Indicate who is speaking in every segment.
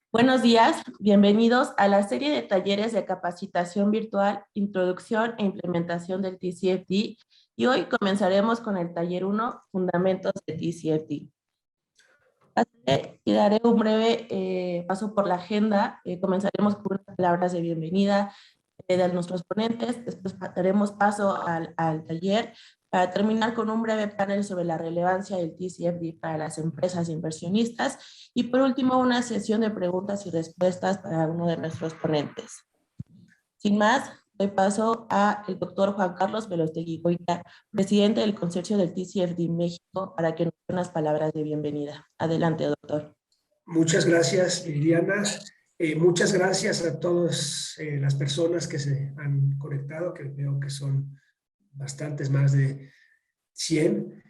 Speaker 1: Buenos días, bienvenidos a la serie de talleres de capacitación virtual, introducción e implementación del TCFD y hoy comenzaremos con el taller 1, Fundamentos de TCFD. Y daré un breve paso por la agenda. Comenzaremos con unas palabras de bienvenida de nuestros ponentes, después daremos paso al taller para terminar con un breve panel sobre la relevancia del TCFD para las empresas inversionistas y por último una sesión de preguntas y respuestas para uno de nuestros ponentes. Sin más, doy paso al doctor Juan Carlos Velostegui Goita, presidente del consorcio del TCFD México, para que nos dé unas palabras de bienvenida. Adelante, doctor.
Speaker 2: Muchas gracias, Liliana. Muchas gracias a todas las personas que se han conectado, que veo que son bastantes, más de 100.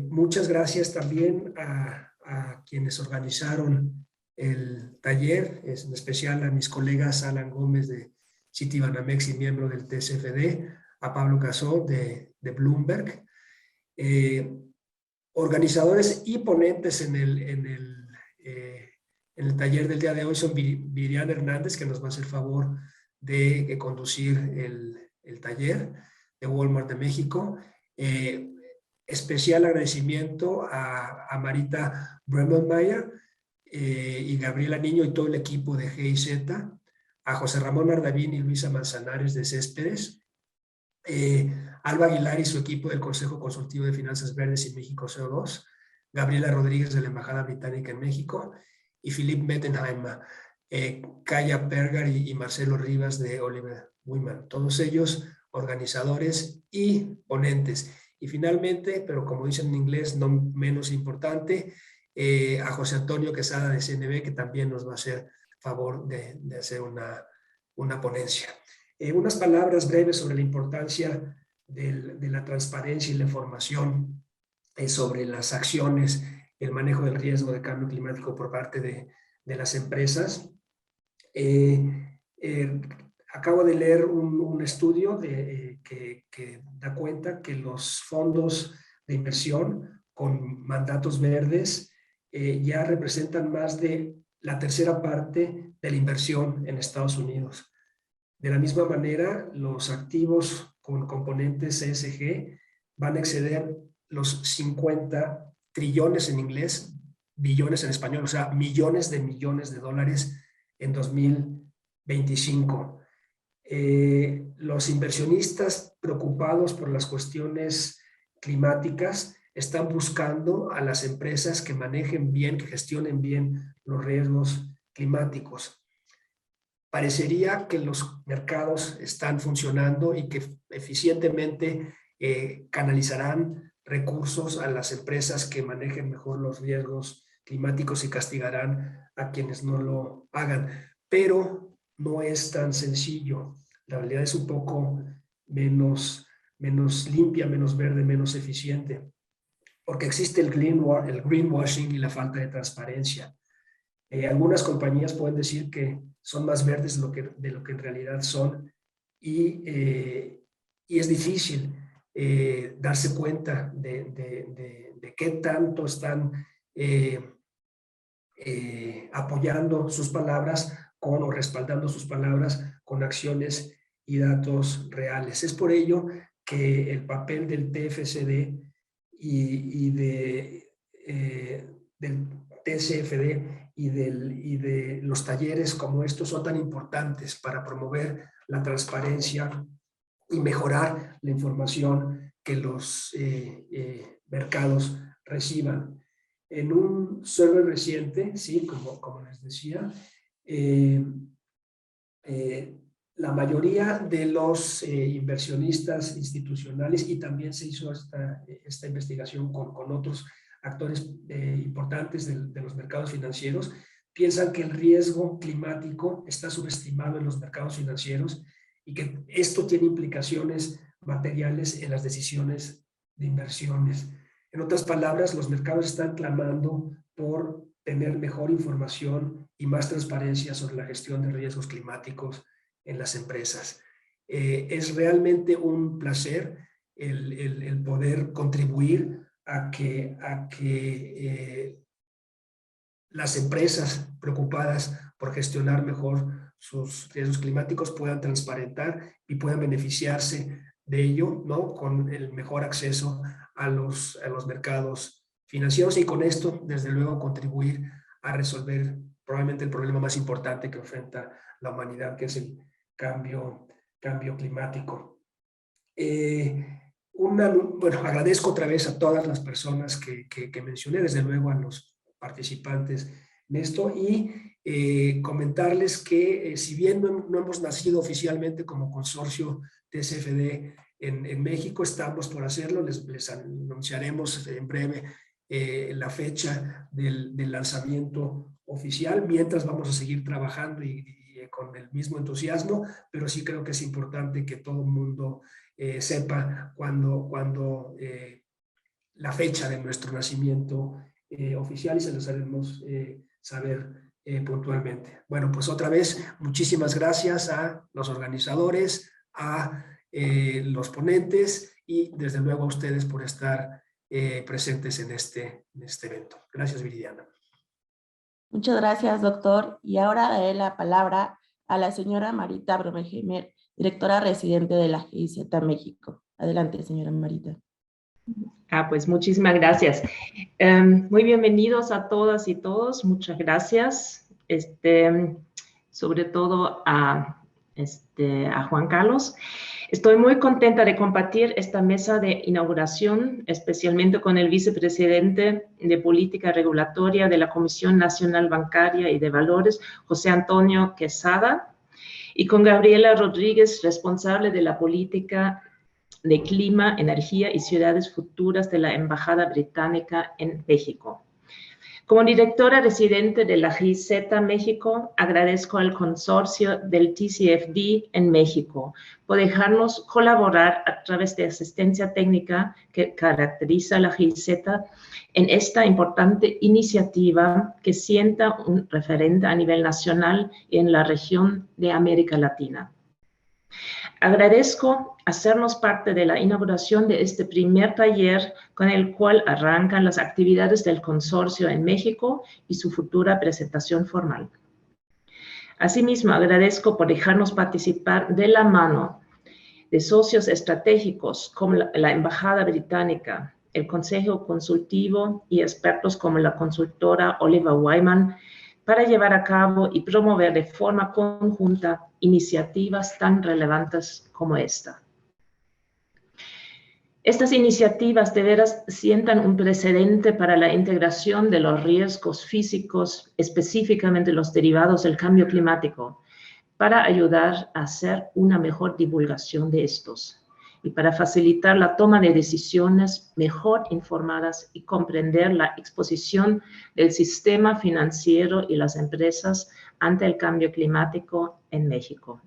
Speaker 2: Muchas gracias también a quienes organizaron el taller, en especial a mis colegas Alan Gómez de Citibanamex y miembro del TCFD, a Pablo Casó de Bloomberg, organizadores y ponentes en el taller del día de hoy son Viriana Hernández, que nos va a hacer favor de conducir el taller de Walmart de México. Especial agradecimiento a Marita Bremenmeyer y Gabriela Niño y todo el equipo de GIZ, a José Ramón Ardavín y Luisa Manzanares de Céspedes, Alba Aguilar y su equipo del Consejo Consultivo de Finanzas Verdes y México CO2, Gabriela Rodríguez de la Embajada Británica en México y Philippe Mettenheim, Kaya Pergar y Marcelo Rivas de Oliver Wyman. Todos ellos organizadores y ponentes. Y finalmente, pero como dicen en inglés, no menos importante, a José Antonio Quesada de CNB, que también nos va a hacer favor de hacer una ponencia. Unas palabras breves sobre la importancia de la transparencia y la información sobre las acciones, el manejo del riesgo de cambio climático por parte de las empresas. Acabo de leer un estudio que da cuenta que los fondos de inversión con mandatos verdes ya representan más de la tercera parte de la inversión en Estados Unidos. De la misma manera, los activos con componentes ESG van a exceder los 50 trillones en inglés, billones en español, o sea, millones de dólares en 2025. Los inversionistas preocupados por las cuestiones climáticas están buscando a las empresas que manejen bien, que gestionen bien los riesgos climáticos. Parecería que los mercados están funcionando y que eficientemente canalizarán recursos a las empresas que manejen mejor los riesgos climáticos y castigarán a quienes no lo hagan. Pero no es tan sencillo. La realidad es un poco menos limpia, menos verde, menos eficiente, porque existe el greenwashing y la falta de transparencia. Algunas compañías pueden decir que son más verdes de lo que en realidad son y es difícil darse cuenta de qué tanto están apoyando sus palabras o respaldando sus palabras con acciones y datos reales. Es por ello que el papel del TFCD del TCFD y de los talleres como estos son tan importantes para promover la transparencia y mejorar la información que los mercados reciban. En un survey reciente, sí, como les decía, la mayoría de los inversionistas institucionales, y también se hizo esta investigación con otros actores importantes de los mercados financieros, piensan que el riesgo climático está subestimado en los mercados financieros y que esto tiene implicaciones materiales en las decisiones de inversiones. En otras palabras, los mercados están clamando por tener mejor información y más transparencia sobre la gestión de riesgos climáticos en las empresas. Es realmente un placer el poder contribuir a que las empresas preocupadas por gestionar mejor sus riesgos climáticos puedan transparentar y puedan beneficiarse de ello, ¿no? Con el mejor acceso a los mercados financieros y con esto, desde luego, contribuir a resolver probablemente el problema más importante que enfrenta la humanidad, que es el cambio climático. Bueno, agradezco otra vez a todas las personas que mencioné, desde luego a los participantes en esto, y comentarles que si bien no hemos nacido oficialmente como consorcio TCFD en México, estamos por hacerlo, les anunciaremos en breve la fecha del lanzamiento oficial, mientras vamos a seguir trabajando y con el mismo entusiasmo, pero sí creo que es importante que todo el mundo sepa cuando la fecha de nuestro nacimiento oficial, y se los haremos saber puntualmente. Bueno, pues otra vez, muchísimas gracias a los organizadores, a los ponentes y desde luego a ustedes por estar presentes en este evento. Gracias, Viridiana.
Speaker 1: Muchas gracias, doctor. Y ahora daré la palabra a la señora Marita Bromheimer, directora residente de la GIZ México. Adelante, señora Marita.
Speaker 3: Pues muchísimas gracias. Muy bienvenidos a todas y todos. Muchas gracias. Sobre todo a Juan Carlos. Estoy muy contenta de compartir esta mesa de inauguración, especialmente con el vicepresidente de Política Regulatoria de la Comisión Nacional Bancaria y de Valores, José Antonio Quesada, y con Gabriela Rodríguez, responsable de la política de Clima, Energía y Ciudades Futuras de la Embajada Británica en México. Como directora residente de la GIZ México, agradezco al consorcio del TCFD en México por dejarnos colaborar a través de asistencia técnica que caracteriza a la GIZ en esta importante iniciativa que sienta un referente a nivel nacional y en la región de América Latina. Agradezco hacernos parte de la inauguración de este primer taller con el cual arrancan las actividades del consorcio en México y su futura presentación formal. Asimismo, agradezco por dejarnos participar de la mano de socios estratégicos como la Embajada Británica, el Consejo Consultivo y expertos como la consultora Oliver Wyman para llevar a cabo y promover de forma conjunta iniciativas tan relevantes como esta. Estas iniciativas de veras sientan un precedente para la integración de los riesgos físicos, específicamente los derivados del cambio climático, para ayudar a hacer una mejor divulgación de estos y para facilitar la toma de decisiones mejor informadas y comprender la exposición del sistema financiero y las empresas ante el cambio climático en México.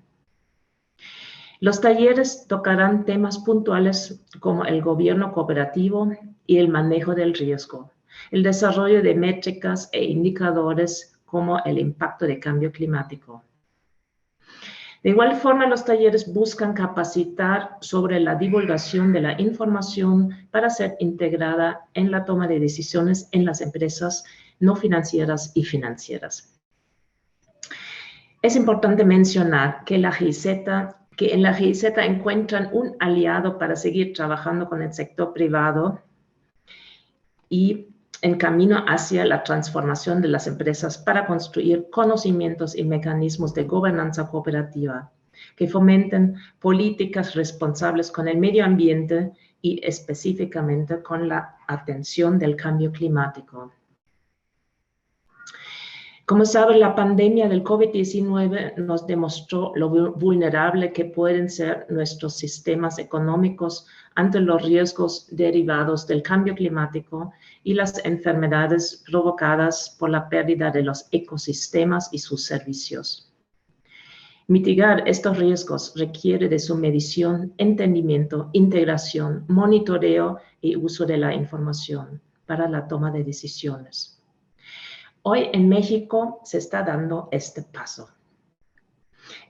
Speaker 3: Los talleres tocarán temas puntuales como el gobierno cooperativo y el manejo del riesgo, el desarrollo de métricas e indicadores como el impacto de cambio climático. De igual forma, los talleres buscan capacitar sobre la divulgación de la información para ser integrada en la toma de decisiones en las empresas no financieras y financieras. Es importante mencionar que en la GIZ encuentran un aliado para seguir trabajando con el sector privado y en camino hacia la transformación de las empresas para construir conocimientos y mecanismos de gobernanza cooperativa que fomenten políticas responsables con el medio ambiente y específicamente con la atención del cambio climático. Como saben, la pandemia del COVID-19 nos demostró lo vulnerable que pueden ser nuestros sistemas económicos ante los riesgos derivados del cambio climático y las enfermedades provocadas por la pérdida de los ecosistemas y sus servicios. Mitigar estos riesgos requiere de su medición, entendimiento, integración, monitoreo y uso de la información para la toma de decisiones. Hoy en México se está dando este paso.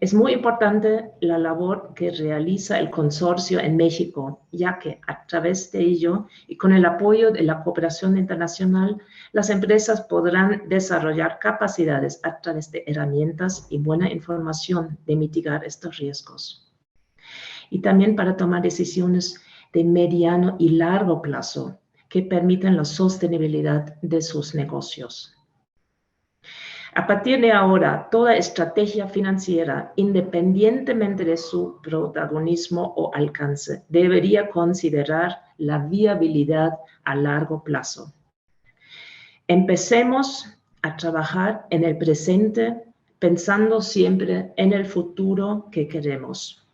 Speaker 3: Es muy importante la labor que realiza el consorcio en México, ya que a través de ello y con el apoyo de la cooperación internacional, las empresas podrán desarrollar capacidades a través de herramientas y buena información de mitigar estos riesgos. Y también para tomar decisiones de mediano y largo plazo que permitan la sostenibilidad de sus negocios. A partir de ahora, toda estrategia financiera, independientemente de su protagonismo o alcance, debería considerar la viabilidad a largo plazo. Empecemos a trabajar en el presente pensando siempre en el futuro que queremos,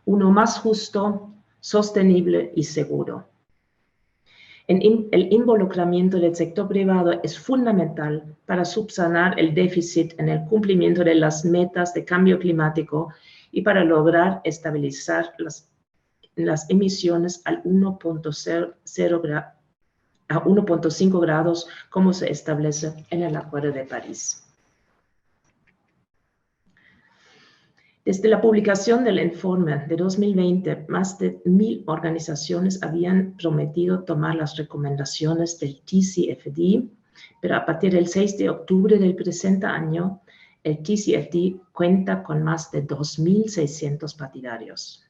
Speaker 3: uno más justo, sostenible y seguro. El involucramiento del sector privado es fundamental para subsanar el déficit en el cumplimiento de las metas de cambio climático y para lograr estabilizar las emisiones al 1.5 grados, como se establece en el Acuerdo de París. Desde la publicación del informe de 2020, más de 1,000 organizaciones habían prometido tomar las recomendaciones del TCFD, pero a partir del 6 de octubre del presente año, el TCFD cuenta con más de 2,600 partidarios.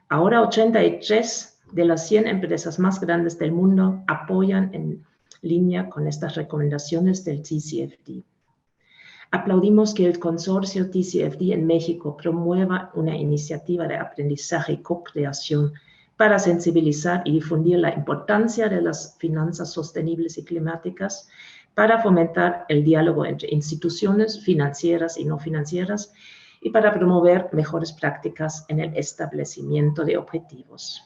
Speaker 3: Ahora 83 de las 100 empresas más grandes del mundo apoyan en línea con estas recomendaciones del TCFD. Aplaudimos que el consorcio TCFD en México promueva una iniciativa de aprendizaje y co-creación para sensibilizar y difundir la importancia de las finanzas sostenibles y climáticas, para fomentar el diálogo entre instituciones financieras y no financieras y para promover mejores prácticas en el establecimiento de objetivos.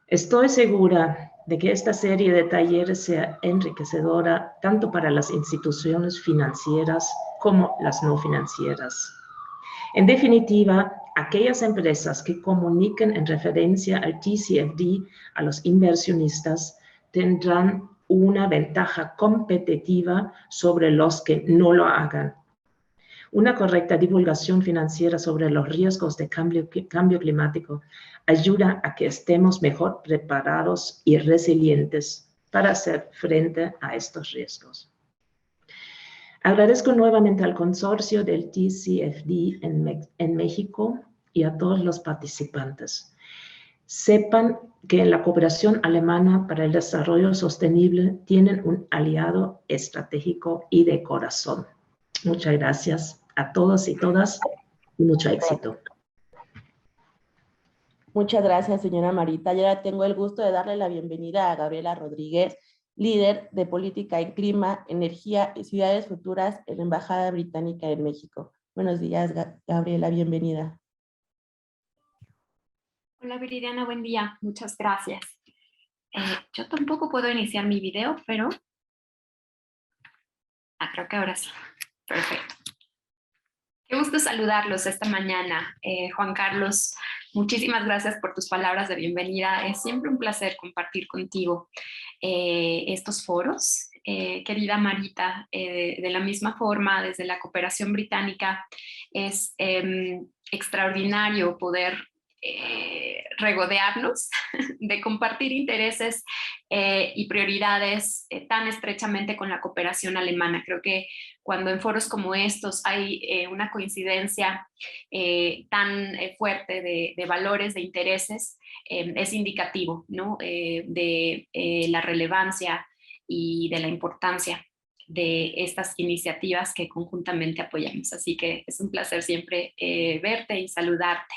Speaker 3: Estoy segura de que esta serie de talleres sea enriquecedora tanto para las instituciones financieras como las no financieras. En definitiva, aquellas empresas que comuniquen en referencia al TCFD a los inversionistas tendrán una ventaja competitiva sobre los que no lo hagan. Una correcta divulgación financiera sobre los riesgos de cambio climático ayuda a que estemos mejor preparados y resilientes para hacer frente a estos riesgos. Agradezco nuevamente al consorcio del TCFD en México y a todos los participantes. Sepan que en la cooperación alemana para el desarrollo sostenible tienen un aliado estratégico y de corazón. Muchas gracias a todos y todas y mucho éxito.
Speaker 1: Muchas gracias, señora Marita. Y ahora tengo el gusto de darle la bienvenida a Gabriela Rodríguez, líder de Política en Clima, Energía y Ciudades Futuras en la Embajada Británica en México. Buenos días, Gabriela, bienvenida.
Speaker 4: Hola, Viridiana, buen día. Muchas gracias. Yo tampoco puedo iniciar mi video, pero... creo que ahora sí. Perfecto. Qué gusto saludarlos esta mañana. Juan Carlos, muchísimas gracias por tus palabras de bienvenida. Es siempre un placer compartir contigo estos foros. Querida Marita, de la misma forma, desde la cooperación británica, es extraordinario poder regodearnos de compartir intereses y prioridades tan estrechamente con la cooperación alemana. Creo que cuando en foros como estos hay una coincidencia tan fuerte de valores, de intereses, es indicativo, ¿no? de la relevancia y de la importancia de estas iniciativas que conjuntamente apoyamos. Así que es un placer siempre verte y saludarte.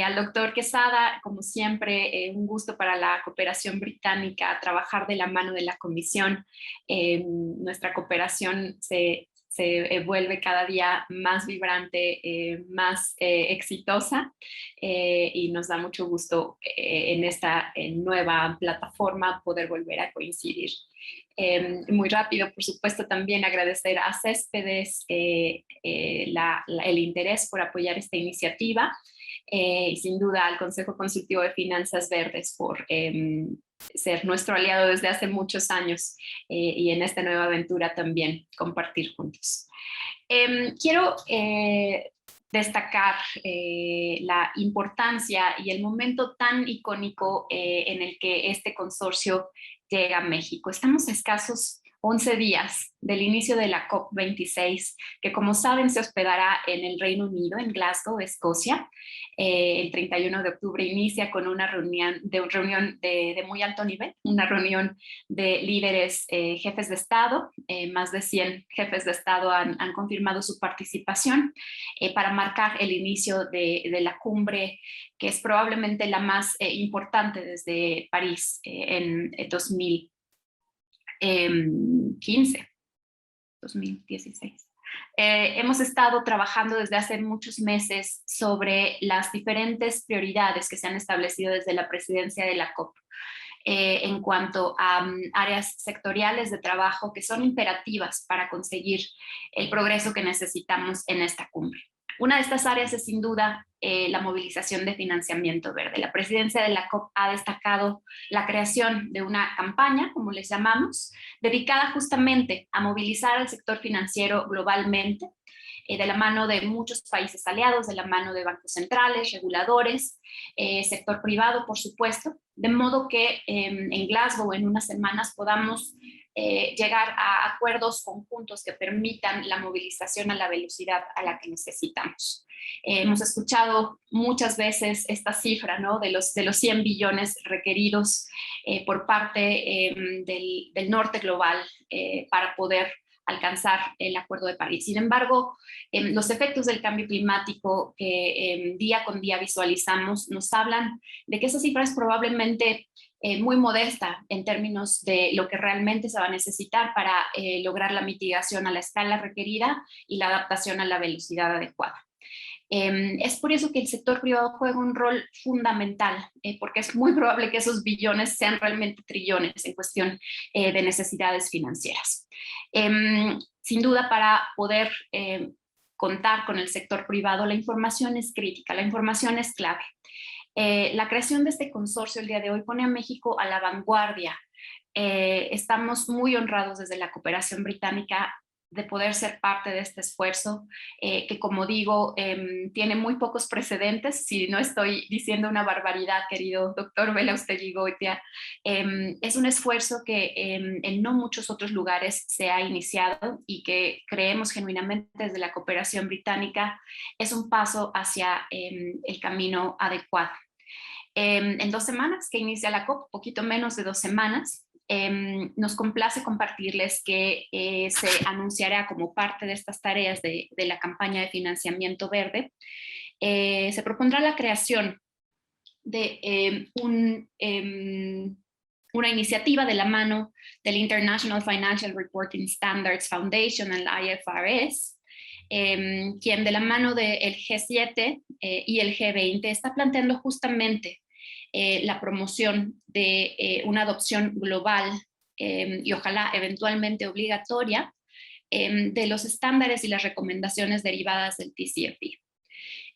Speaker 4: Al doctor Quesada, como siempre, un gusto para la cooperación británica, trabajar de la mano de la comisión. Nuestra cooperación se vuelve cada día más vibrante, más exitosa y nos da mucho gusto en esta nueva plataforma poder volver a coincidir. Muy rápido, por supuesto, también agradecer a Céspedes el interés por apoyar esta iniciativa y sin duda al Consejo Consultivo de Finanzas Verdes por ser nuestro aliado desde hace muchos años y en esta nueva aventura también compartir juntos. Quiero destacar la importancia y el momento tan icónico en el que este consorcio llega a México. Estamos a escasos 11 días del inicio de la COP26, que como saben se hospedará en el Reino Unido, en Glasgow, Escocia. El 31 de octubre inicia con una reunión de muy alto nivel, una reunión de líderes jefes de Estado. Más de 100 jefes de Estado han confirmado su participación para marcar el inicio de la cumbre, que es probablemente la más importante desde París en 2016. Hemos estado trabajando desde hace muchos meses sobre las diferentes prioridades que se han establecido desde la presidencia de la COP en cuanto a áreas sectoriales de trabajo que son imperativas para conseguir el progreso que necesitamos en esta cumbre. Una de estas áreas es sin duda la movilización de financiamiento verde. La presidencia de la COP ha destacado la creación de una campaña, como les llamamos, dedicada justamente a movilizar al sector financiero globalmente, de la mano de muchos países aliados, de la mano de bancos centrales, reguladores, sector privado, por supuesto, de modo que en Glasgow en unas semanas podamos llegar a acuerdos conjuntos que permitan la movilización a la velocidad a la que necesitamos. Hemos escuchado muchas veces esta cifra, ¿no?, de los 100 billones requeridos por parte del norte global para poder alcanzar el Acuerdo de París. Sin embargo, los efectos del cambio climático que día con día visualizamos nos hablan de que esa cifra es probablemente muy modesta en términos de lo que realmente se va a necesitar para lograr la mitigación a la escala requerida y la adaptación a la velocidad adecuada. Es por eso que el sector privado juega un rol fundamental, porque es muy probable que esos billones sean realmente trillones en cuestión de necesidades financieras. Sin duda, para poder contar con el sector privado, la información es crítica, la información es clave. La creación de este consorcio el día de hoy pone a México a la vanguardia. Estamos muy honrados desde la cooperación británica de poder ser parte de este esfuerzo, que como digo, tiene muy pocos precedentes, si no estoy diciendo una barbaridad, querido doctor Belaustegui-Goitia. Es un esfuerzo que en no muchos otros lugares se ha iniciado y que creemos genuinamente desde la cooperación británica es un paso hacia el camino adecuado. En 2 semanas que inicia la COP, poquito menos de 2 semanas, nos complace compartirles que se anunciará como parte de estas tareas de la campaña de financiamiento verde, se propondrá la creación de una iniciativa de la mano del International Financial Reporting Standards Foundation, el IFRS, quien de la mano del G7 y el G20 está planteando justamente la promoción de una adopción global y ojalá eventualmente obligatoria de los estándares y las recomendaciones derivadas del TCFD.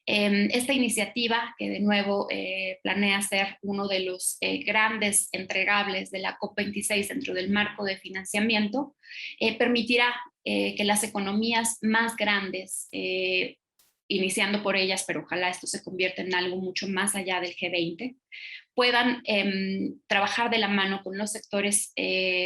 Speaker 4: Esta iniciativa, que de nuevo planea ser uno de los grandes entregables de la COP26 dentro del marco de financiamiento, permitirá que las economías más grandes, iniciando por ellas, pero ojalá esto se convierta en algo mucho más allá del G20, puedan trabajar de la mano con los sectores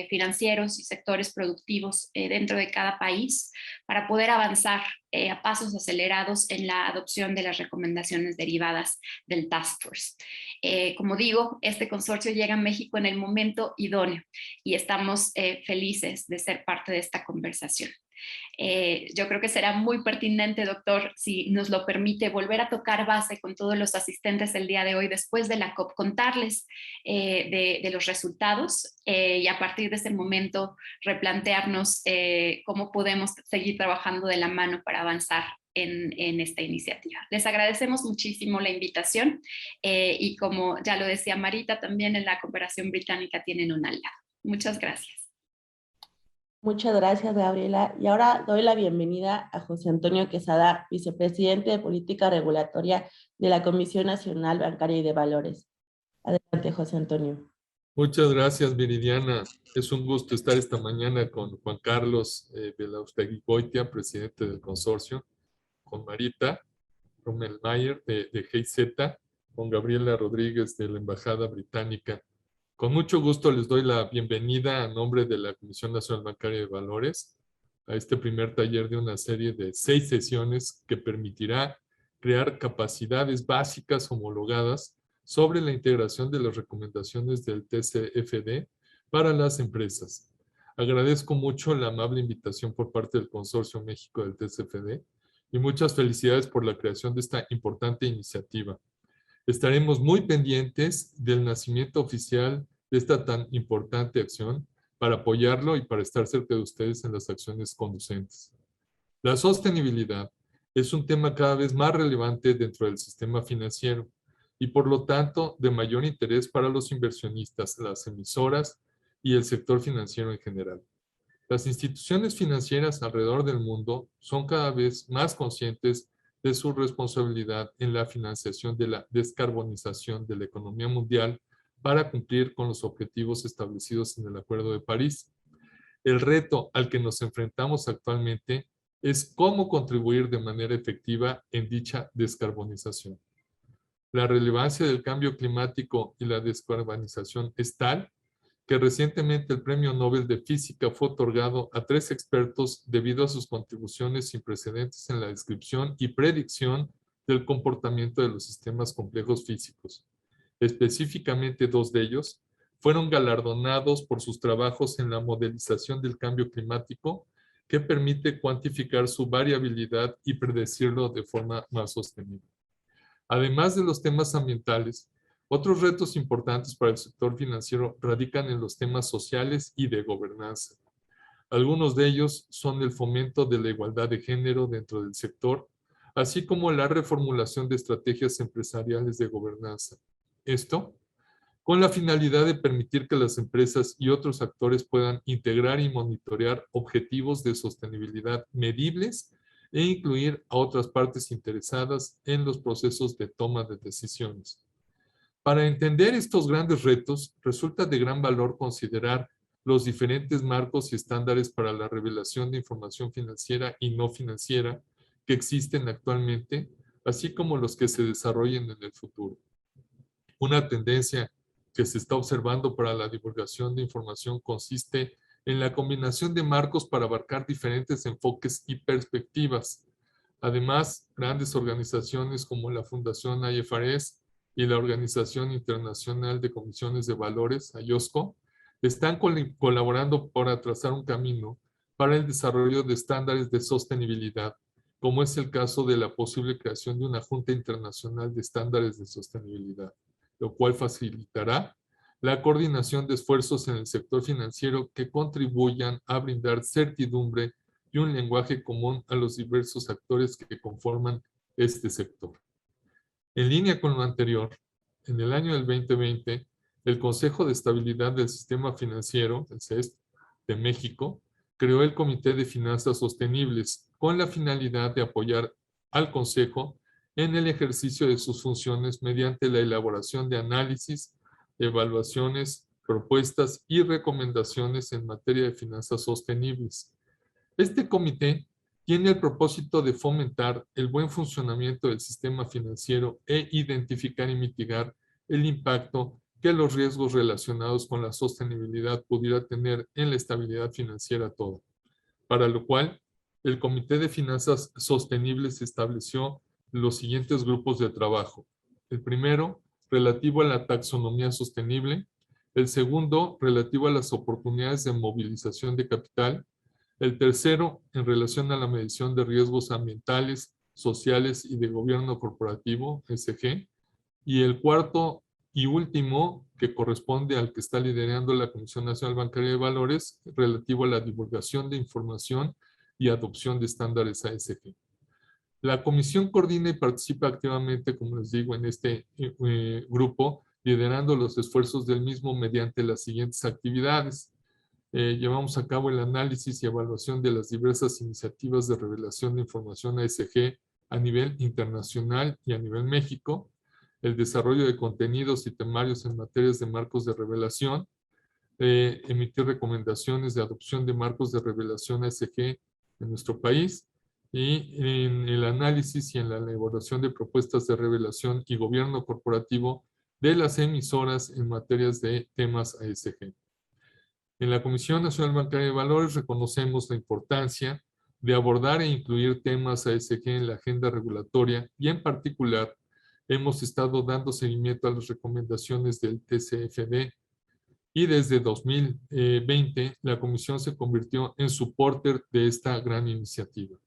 Speaker 4: financieros y sectores productivos dentro de cada país para poder avanzar a pasos acelerados en la adopción de las recomendaciones derivadas del Task Force. Como digo, este consorcio llega a México en el momento idóneo y estamos felices de ser parte de esta conversación. Yo creo que será muy pertinente, doctor, si nos lo permite, volver a tocar base con todos los asistentes el día de hoy después de la COP, contarles de los resultados y a partir de ese momento replantearnos cómo podemos seguir trabajando de la mano para avanzar en esta iniciativa. Les agradecemos muchísimo la invitación y como ya lo decía Marita, también en la cooperación británica tienen un aliado. Muchas gracias.
Speaker 1: Muchas gracias, Gabriela. Y ahora doy la bienvenida a José Antonio Quesada, vicepresidente de Política Regulatoria de la Comisión Nacional Bancaria y de Valores. Adelante, José Antonio.
Speaker 5: Muchas gracias, Viridiana. Es un gusto estar esta mañana con Juan Carlos Belaustegui-Goitia, presidente del consorcio, con Marita Brummelmayer de GIZ, con Gabriela Rodríguez de la Embajada Británica. Con mucho gusto les doy la bienvenida a nombre de la Comisión Nacional Bancaria de Valores a este primer taller de una serie de 6 sesiones que permitirá crear capacidades básicas homologadas sobre la integración de las recomendaciones del TCFD para las empresas. Agradezco mucho la amable invitación por parte del Consorcio México del TCFD y muchas felicidades por la creación de esta importante iniciativa. Estaremos muy pendientes del nacimiento oficial de esta tan importante acción para apoyarlo y para estar cerca de ustedes en las acciones conducentes. La sostenibilidad es un tema cada vez más relevante dentro del sistema financiero y por lo tanto de mayor interés para los inversionistas, las emisoras y el sector financiero en general. Las instituciones financieras alrededor del mundo son cada vez más conscientes de su responsabilidad en la financiación de la descarbonización de la economía mundial para cumplir con los objetivos establecidos en el Acuerdo de París. El reto al que nos enfrentamos actualmente es cómo contribuir de manera efectiva en dicha descarbonización. La relevancia del cambio climático y la descarbonización es tal que recientemente el Premio Nobel de Física fue otorgado a 3 expertos debido a sus contribuciones sin precedentes en la descripción y predicción del comportamiento de los sistemas complejos físicos. Específicamente 2 de ellos fueron galardonados por sus trabajos en la modelización del cambio climático, que permite cuantificar su variabilidad y predecirlo de forma más sostenible. Además de los temas ambientales, otros retos importantes para el sector financiero radican en los temas sociales y de gobernanza. Algunos de ellos son el fomento de la igualdad de género dentro del sector, así como la reformulación de estrategias empresariales de gobernanza. Esto con la finalidad de permitir que las empresas y otros actores puedan integrar y monitorear objetivos de sostenibilidad medibles e incluir a otras partes interesadas en los procesos de toma de decisiones. Para entender estos grandes retos, resulta de gran valor considerar los diferentes marcos y estándares para la revelación de información financiera y no financiera que existen actualmente, así como los que se desarrollen en el futuro. Una tendencia que se está observando para la divulgación de información consiste en la combinación de marcos para abarcar diferentes enfoques y perspectivas. Además, grandes organizaciones como la Fundación IFRS y la Organización Internacional de Comisiones de Valores, IOSCO, están colaborando para trazar un camino para el desarrollo de estándares de sostenibilidad, como es el caso de la posible creación de una Junta Internacional de Estándares de Sostenibilidad, lo cual facilitará la coordinación de esfuerzos en el sector financiero que contribuyan a brindar certidumbre y un lenguaje común a los diversos actores que conforman este sector. En línea con lo anterior, en el año del 2020, el Consejo de Estabilidad del Sistema Financiero, el CESF, de México, creó el Comité de Finanzas Sostenibles con la finalidad de apoyar al Consejo en el ejercicio de sus funciones mediante la elaboración de análisis, evaluaciones, propuestas y recomendaciones en materia de finanzas sostenibles. Este comité tiene el propósito de fomentar el buen funcionamiento del sistema financiero e identificar y mitigar el impacto que los riesgos relacionados con la sostenibilidad pudiera tener en la estabilidad financiera toda. Para lo cual, el Comité de Finanzas Sostenibles estableció los siguientes grupos de trabajo. El primero, relativo a la taxonomía sostenible. El segundo, relativo a las oportunidades de movilización de capital. El tercero, en relación a la medición de riesgos ambientales, sociales y de gobierno corporativo, SG. Y el cuarto y último, que corresponde al que está liderando la Comisión Nacional Bancaria de Valores, relativo a la divulgación de información y adopción de estándares ASG. La comisión coordina y participa activamente, como les digo, en este grupo, liderando los esfuerzos del mismo mediante las siguientes actividades. Llevamos a cabo el análisis y evaluación de las diversas iniciativas de revelación de información ASG a nivel internacional y a nivel México, el desarrollo de contenidos y temarios en materias de marcos de revelación, emitir recomendaciones de adopción de marcos de revelación ASG en nuestro país y en el análisis y en la elaboración de propuestas de revelación y gobierno corporativo de las emisoras en materias de temas ASG. En la Comisión Nacional Bancaria de Valores reconocemos la importancia de abordar e incluir temas ASG en la agenda regulatoria y en particular hemos estado dando seguimiento a las recomendaciones del TCFD y desde 2020 la Comisión se convirtió en supporter de esta gran iniciativa.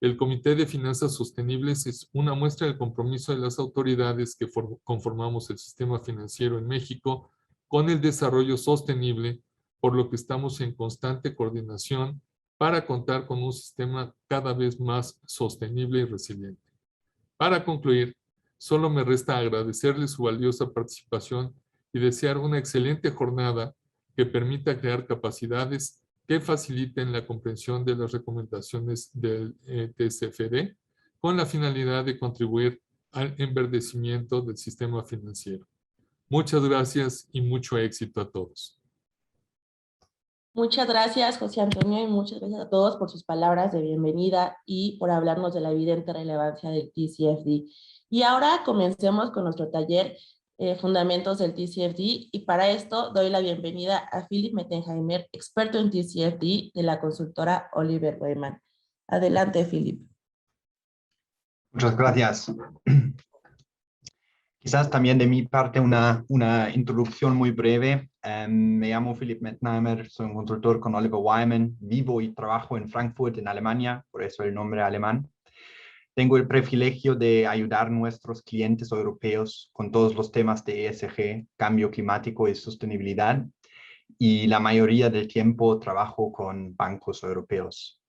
Speaker 5: El Comité de Finanzas Sostenibles es una muestra del compromiso de las autoridades que conformamos el sistema financiero en México con el desarrollo sostenible, por lo que estamos en constante coordinación para contar con un sistema cada vez más sostenible y resiliente. Para concluir, solo me resta agradecerles su valiosa participación y desear una excelente jornada que permita crear capacidades que faciliten la comprensión de las recomendaciones del TCFD con la finalidad de contribuir al enverdecimiento del sistema financiero. Muchas gracias y mucho éxito a todos.
Speaker 1: Muchas gracias, José Antonio, y muchas gracias a todos por sus palabras de bienvenida y por hablarnos de la evidente relevancia del TCFD. Y ahora comencemos con nuestro taller Fundamentos del TCFD, y para esto doy la bienvenida a Philip Mettenheimer, experto en TCFD de la consultora Oliver Wyman. Adelante, Philip.
Speaker 6: Muchas gracias. Quizás también de mi parte una introducción muy breve. Me llamo Philip Mettenheimer, soy un consultor con Oliver Wyman, vivo y trabajo en Frankfurt, en Alemania, por eso el nombre alemán. Tengo el privilegio de ayudar a nuestros clientes europeos con todos los temas de ESG, cambio climático y sostenibilidad, y la mayoría del tiempo trabajo con bancos europeos.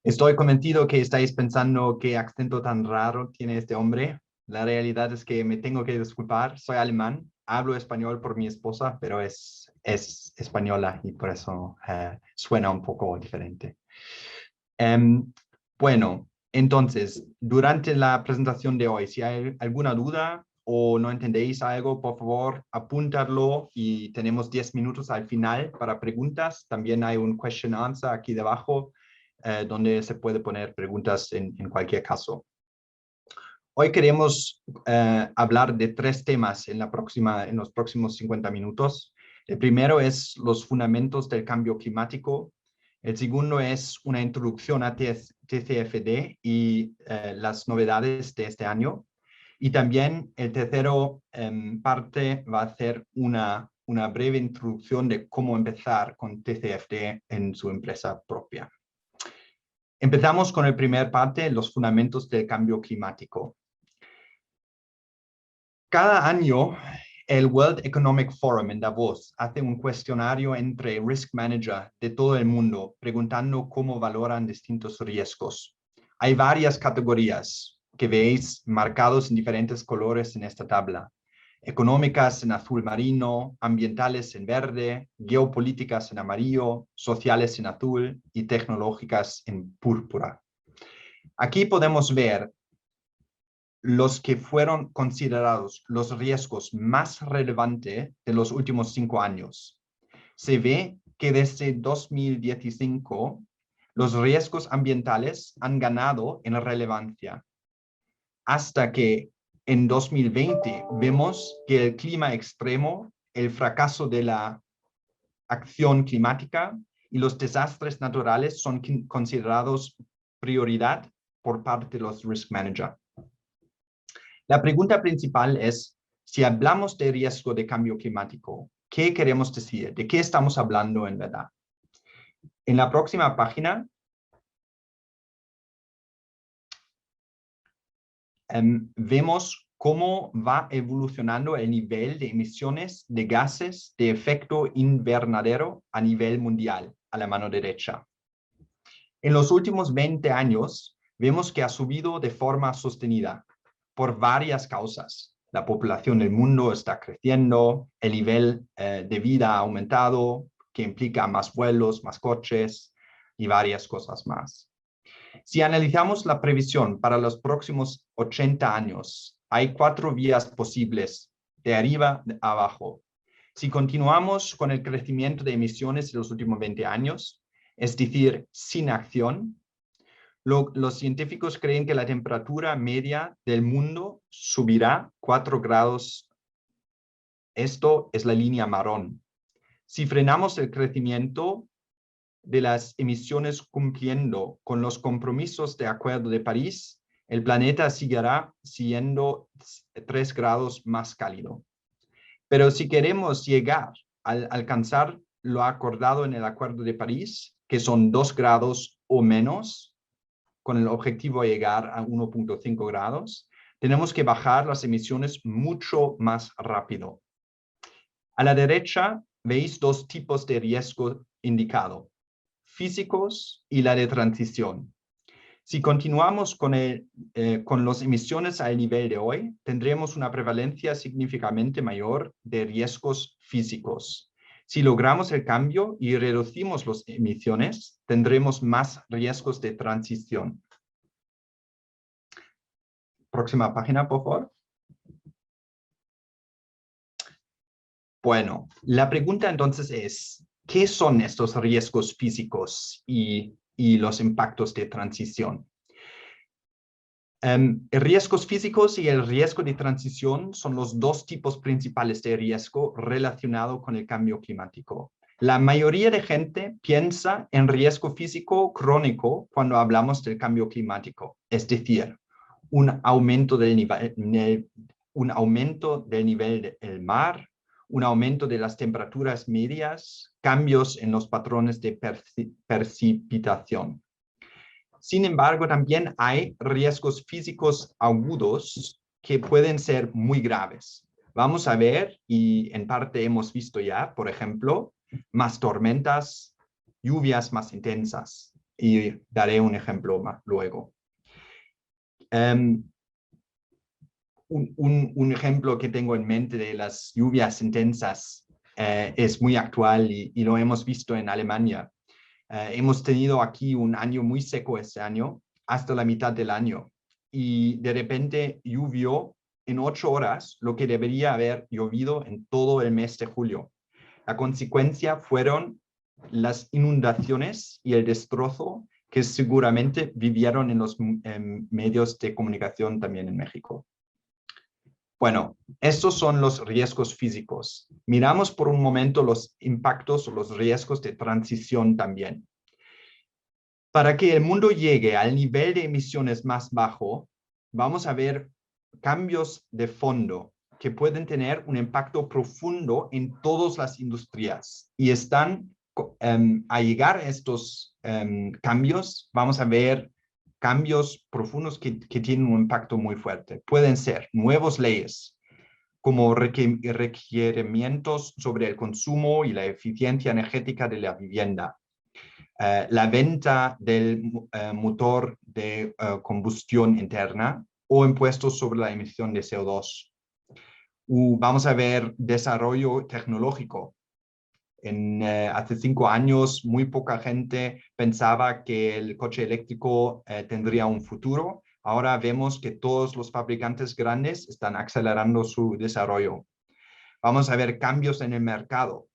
Speaker 6: Estoy convencido que estáis pensando qué acento tan raro tiene este hombre. La realidad es que me tengo que disculpar, soy alemán, hablo español por mi esposa, pero es española y por eso suena un poco diferente. Bueno, entonces, durante la presentación de hoy, si hay alguna duda o no entendéis algo, por favor, apúntalo y tenemos 10 minutos al final para preguntas. También hay un question answer aquí debajo donde se puede poner preguntas en cualquier caso. Hoy queremos hablar de 3 temas en los próximos 50 minutos. El primero es los fundamentos del cambio climático. El segundo es una introducción a TCFD y las novedades de este año. Y también el tercero parte va a ser una breve introducción de cómo empezar con TCFD en su empresa propia. Empezamos con el primer parte, los fundamentos del cambio climático. Cada año, el World Economic Forum en Davos hace un cuestionario entre risk managers de todo el mundo, preguntando cómo valoran distintos riesgos. Hay varias categorías que veis marcados en diferentes colores en esta tabla. Económicas en azul marino, ambientales en verde, geopolíticas en amarillo, sociales en azul y tecnológicas en púrpura. Aquí podemos ver los que fueron considerados los riesgos más relevantes de los últimos 5 años. Se ve que desde 2015 los riesgos ambientales han ganado en relevancia, hasta que en 2020 vemos que el clima extremo, el fracaso de la acción climática y los desastres naturales son considerados prioridad por parte de los risk managers. La pregunta principal es, si hablamos de riesgo de cambio climático, ¿qué queremos decir? ¿De qué estamos hablando en verdad? En la próxima página vemos cómo va evolucionando el nivel de emisiones de gases de efecto invernadero a nivel mundial, a la mano derecha. En los últimos 20 años, vemos que ha subido de forma sostenida por varias causas. La población del mundo está creciendo, el nivel de vida ha aumentado, que implica más vuelos, más coches y varias cosas más. Si analizamos la previsión para los próximos 80 años, hay 4 vías posibles, de arriba a abajo. Si continuamos con el crecimiento de emisiones de los últimos 20 años, es decir, sin acción, Los científicos creen que la temperatura media del mundo subirá 4 grados. Esto es la línea marrón. Si frenamos el crecimiento de las emisiones cumpliendo con los compromisos de Acuerdo de París, el planeta seguirá siendo 3 grados más cálido. Pero si queremos llegar a alcanzar lo acordado en el Acuerdo de París, que son 2 grados o menos, con el objetivo de llegar a 1.5 grados, tenemos que bajar las emisiones mucho más rápido. A la derecha veis 2 tipos de riesgo indicado, físicos y la de transición. Si continuamos con las emisiones al nivel de hoy, tendremos una prevalencia significativamente mayor de riesgos físicos. Si logramos el cambio y reducimos las emisiones, tendremos más riesgos de transición. Próxima página, por favor. Bueno, la pregunta entonces es, ¿qué son estos riesgos físicos y los impactos de transición? Riesgos físicos y el riesgo de transición son los 2 tipos principales de riesgo relacionado con el cambio climático. La mayoría de gente piensa en riesgo físico crónico cuando hablamos del cambio climático, es decir, un aumento del nivel del mar, un aumento de las temperaturas medias, cambios en los patrones de precipitación. Sin embargo, también hay riesgos físicos agudos que pueden ser muy graves. Vamos a ver, y en parte hemos visto ya, por ejemplo, más tormentas, lluvias más intensas, y daré un ejemplo más luego. Un ejemplo que tengo en mente de las lluvias intensas es muy actual y lo hemos visto en Alemania. Hemos tenido aquí un año muy seco este año, hasta la mitad del año, y de repente llovió en 8 horas lo que debería haber llovido en todo el mes de julio. La consecuencia fueron las inundaciones y el destrozo que seguramente vivieron en los medios de comunicación también en México. Bueno, estos son los riesgos físicos. Miramos por un momento los impactos o los riesgos de transición también. Para que el mundo llegue al nivel de emisiones más bajo, vamos a ver cambios de fondo que pueden tener un impacto profundo en todas las industrias. Y a llegar a estos cambios, vamos a ver cambios profundos que tienen un impacto muy fuerte. Pueden ser nuevas leyes, como requerimientos sobre el consumo y la eficiencia energética de la vivienda, la venta del motor de combustión interna o impuestos sobre la emisión de CO2. Vamos a ver desarrollo tecnológico. Hace 5 años, muy poca gente pensaba que el coche eléctrico tendría un futuro. Ahora vemos que todos los fabricantes grandes están acelerando su desarrollo. Vamos a ver cambios en el mercado.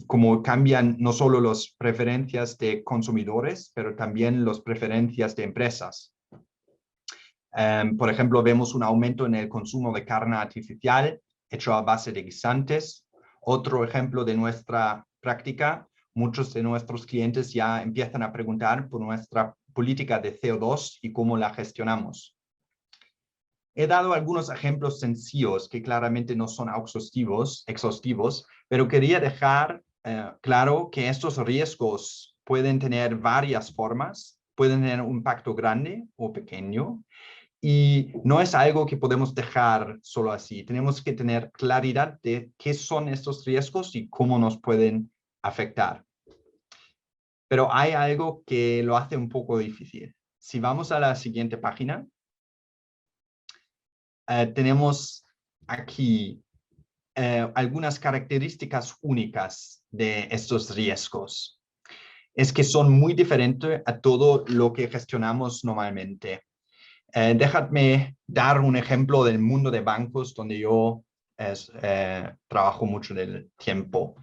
Speaker 6: Como cambian no solo las preferencias de consumidores, pero también las preferencias de empresas. Por ejemplo, vemos un aumento en el consumo de carne artificial hecho a base de guisantes. Otro ejemplo de nuestra práctica, muchos de nuestros clientes ya empiezan a preguntar por nuestra política de CO2 y cómo la gestionamos. He dado algunos ejemplos sencillos que claramente no son exhaustivos, pero quería dejar claro que estos riesgos pueden tener varias formas, pueden tener un impacto grande o pequeño, y no es algo que podemos dejar solo así. Tenemos que tener claridad de qué son estos riesgos y cómo nos pueden afectar. Pero hay algo que lo hace un poco difícil. Si vamos a la siguiente página, tenemos aquí algunas características únicas de estos riesgos. Es que son muy diferentes a todo lo que gestionamos normalmente. Déjame dar un ejemplo del mundo de bancos donde yo trabajo mucho del tiempo.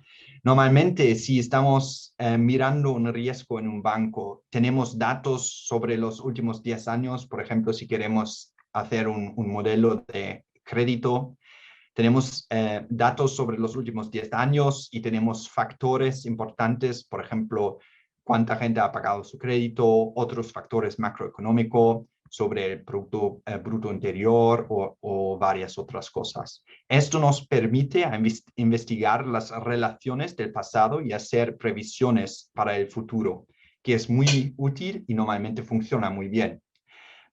Speaker 6: Normalmente, si estamos mirando un riesgo en un banco, tenemos datos sobre los últimos 10 años. Por ejemplo, si queremos hacer un modelo de crédito, tenemos datos sobre los últimos 10 años y tenemos factores importantes, por ejemplo, cuánta gente ha pagado su crédito, otros factores macroeconómicos sobre el Producto Bruto Interior o varias otras cosas. Esto nos permite investigar las relaciones del pasado y hacer previsiones para el futuro, que es muy útil y normalmente funciona muy bien.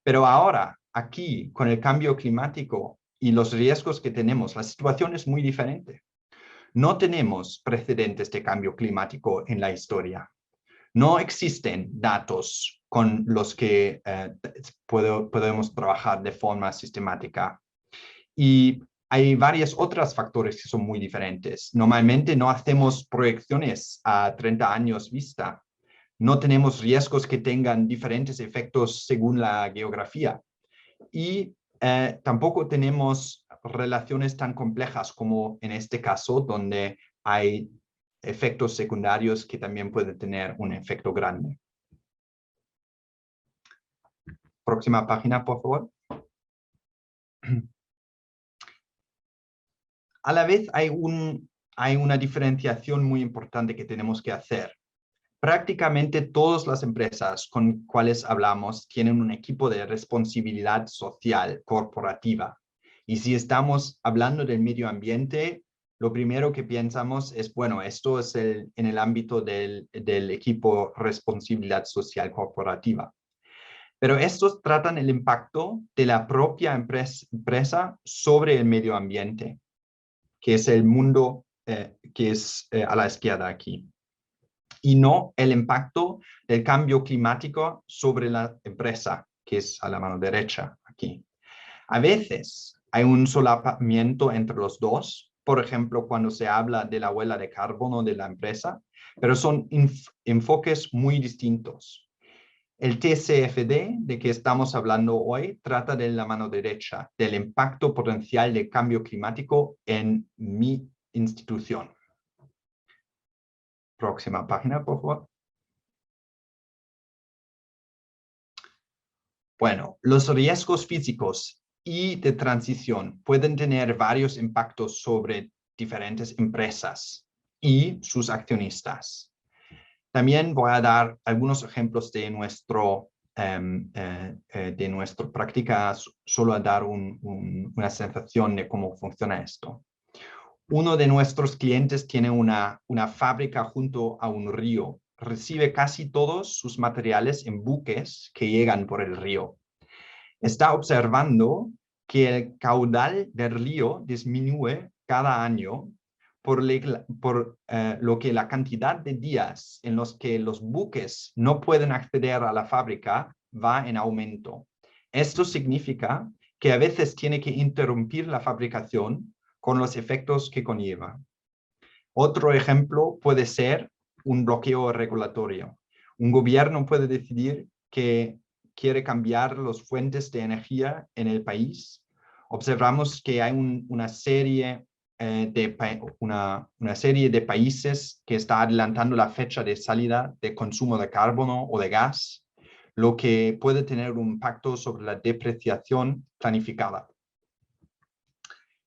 Speaker 6: Pero ahora, aquí, con el cambio climático y los riesgos que tenemos, la situación es muy diferente. No tenemos precedentes de cambio climático en la historia. No existen datos con los que podemos trabajar de forma sistemática. Y hay varios otros factores que son muy diferentes. Normalmente no hacemos proyecciones a 30 años vista. No tenemos riesgos que tengan diferentes efectos según la geografía. Y tampoco tenemos relaciones tan complejas como en este caso, donde hay efectos secundarios que también pueden tener un efecto grande. Próxima página, por favor. A la vez hay una diferenciación muy importante que tenemos que hacer. Prácticamente todas las empresas con cuales hablamos tienen un equipo de responsabilidad social corporativa. Y si estamos hablando del medio ambiente, lo primero que pensamos es, bueno, esto es en el ámbito del equipo responsabilidad social corporativa. Pero estos tratan el impacto de la propia empresa sobre el medio ambiente, que es el mundo que es a la izquierda aquí, y no el impacto del cambio climático sobre la empresa, que es a la mano derecha aquí. A veces hay un solapamiento entre los dos, por ejemplo, cuando se habla de la huella de carbono de la empresa, pero son enfoques muy distintos. El TCFD de que estamos hablando hoy trata de la mano derecha, del impacto potencial del cambio climático en mi institución. Próxima página, por favor. Bueno, los riesgos físicos y de transición pueden tener varios impactos sobre diferentes empresas y sus accionistas. También voy a dar algunos ejemplos de nuestra práctica, solo a dar una sensación de cómo funciona esto. Uno de nuestros clientes tiene una fábrica junto a un río. Recibe casi todos sus materiales en buques que llegan por el río. Está observando que el caudal del río disminuye cada año, por lo que la cantidad de días en los que los buques no pueden acceder a la fábrica va en aumento. Esto significa que a veces tiene que interrumpir la fabricación con los efectos que conlleva. Otro ejemplo puede ser un bloqueo regulatorio. Un gobierno puede decidir que quiere cambiar las fuentes de energía en el país. Observamos que hay una serie de países que está adelantando la fecha de salida de consumo de carbono o de gas, lo que puede tener un impacto sobre la depreciación planificada.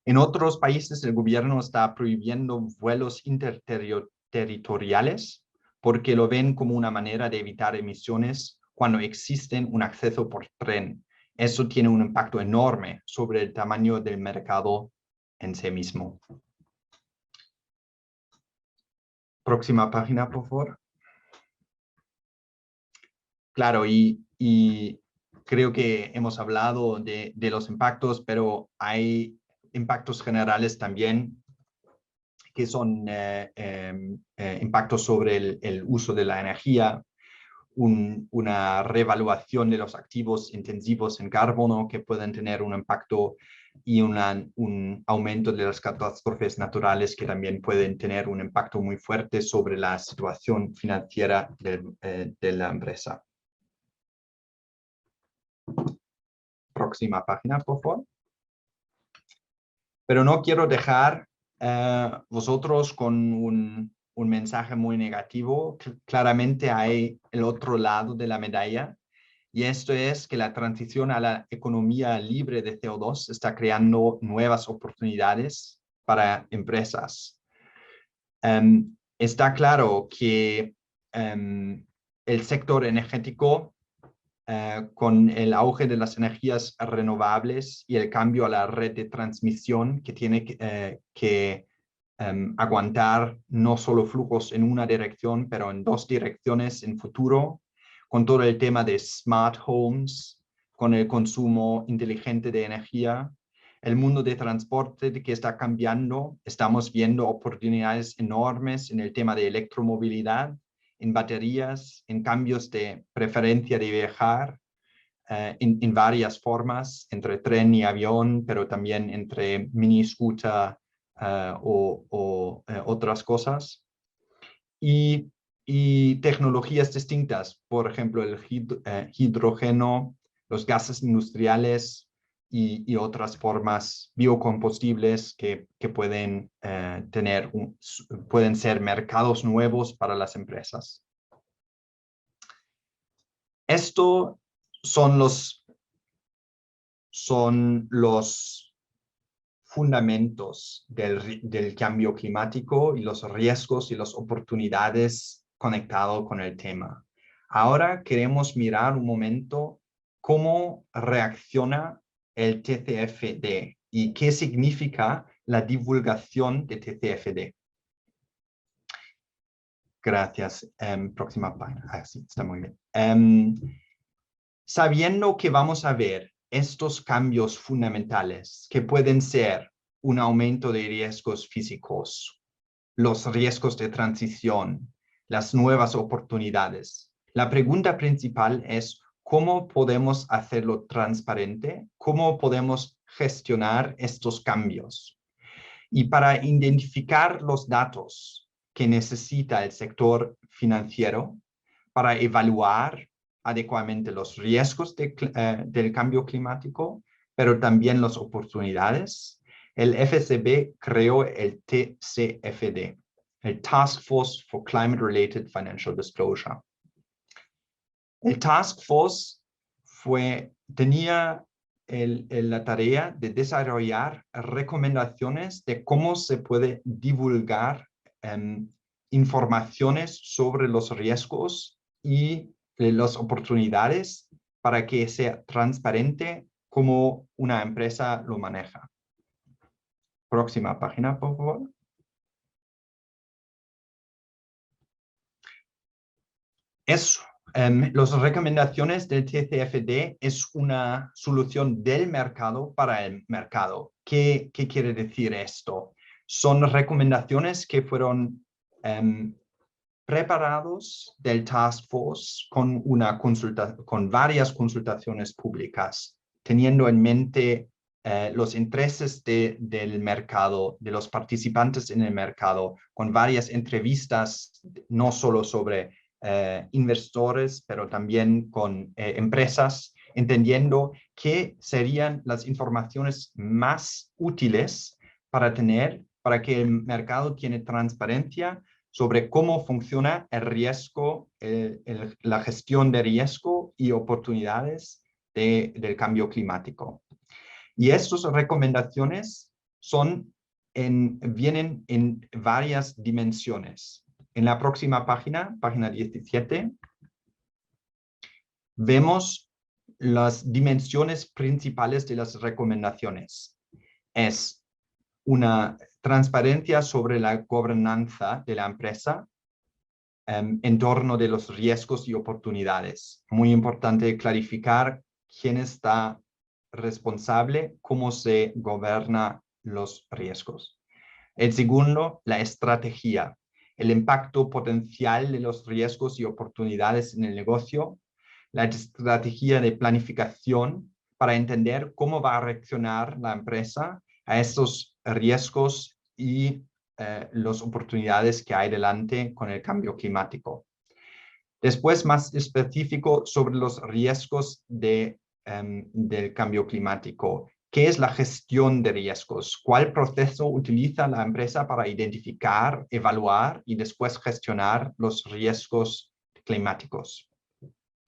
Speaker 6: En otros países, el gobierno está prohibiendo vuelos interterritoriales porque lo ven como una manera de evitar emisiones cuando existen un acceso por tren. Eso tiene un impacto enorme sobre el tamaño del mercado en sí mismo. Próxima página, por favor. Claro, y creo que hemos hablado de los impactos, pero hay impactos generales también, que son impactos sobre el uso de la energía, una reevaluación de los activos intensivos en carbono que pueden tener un impacto, y un aumento de las catástrofes naturales que también pueden tener un impacto muy fuerte sobre la situación financiera de la empresa. Próxima página, por favor. Pero no quiero dejar vosotros con un mensaje muy negativo. Claramente hay el otro lado de la medalla, y esto es que la transición a la economía libre de CO2 está creando nuevas oportunidades para empresas. Está claro que el sector energético, con el auge de las energías renovables y el cambio a la red de transmisión que tiene que aguantar no solo flujos en una dirección, pero en dos direcciones en futuro, con todo el tema de smart homes, con el consumo inteligente de energía, el mundo de transporte que está cambiando. Estamos viendo oportunidades enormes en el tema de electromovilidad, en baterías, en cambios de preferencia de viajar, en varias formas, entre tren y avión, pero también entre mini scooter o otras cosas. Y tecnologías distintas, por ejemplo, el hidrógeno, los gases industriales y otras formas biocombustibles que pueden pueden ser mercados nuevos para las empresas. Esto son los fundamentos del cambio climático y los riesgos y las oportunidades conectados con el tema. Ahora queremos mirar un momento cómo reacciona el TCFD y qué significa la divulgación de TCFD. Gracias. Próxima página. Sí, está muy bien. Sabiendo que vamos a ver estos cambios fundamentales que pueden ser un aumento de riesgos físicos, los riesgos de transición, las nuevas oportunidades, la pregunta principal es cómo podemos hacerlo transparente, cómo podemos gestionar estos cambios. Y para identificar los datos que necesita el sector financiero para evaluar adecuadamente los riesgos del cambio climático, pero también las oportunidades, el FSB creó el TCFD, el Task Force for Climate Related Financial Disclosure. El Task Force tenía la tarea de desarrollar recomendaciones de cómo se puede divulgar informaciones sobre los riesgos y las oportunidades para que sea transparente cómo una empresa lo maneja. Próxima página, por favor. Eso. Las recomendaciones del TCFD es una solución del mercado para el mercado. ¿Qué quiere decir esto? Son recomendaciones que fueron preparados del Task Force con varias consultaciones públicas, teniendo en mente los intereses del mercado, de los participantes en el mercado, con varias entrevistas, no solo sobre inversores, pero también con empresas, entendiendo qué serían las informaciones más útiles para que el mercado tiene transparencia sobre cómo funciona el riesgo, la gestión de riesgo y oportunidades del cambio climático. Y estas recomendaciones vienen en varias dimensiones. En la próxima página 17, vemos las dimensiones principales de las recomendaciones. Es una transparencia sobre la gobernanza de la empresa en torno de los riesgos y oportunidades. Muy importante clarificar quién está responsable, cómo se gobierna los riesgos. El segundo, la estrategia, el impacto potencial de los riesgos y oportunidades en el negocio, la estrategia de planificación para entender cómo va a reaccionar la empresa a estos riesgos y las oportunidades que hay delante con el cambio climático. Después, más específico sobre los riesgos del cambio climático. ¿Qué es la gestión de riesgos? ¿Cuál proceso utiliza la empresa para identificar, evaluar y después gestionar los riesgos climáticos?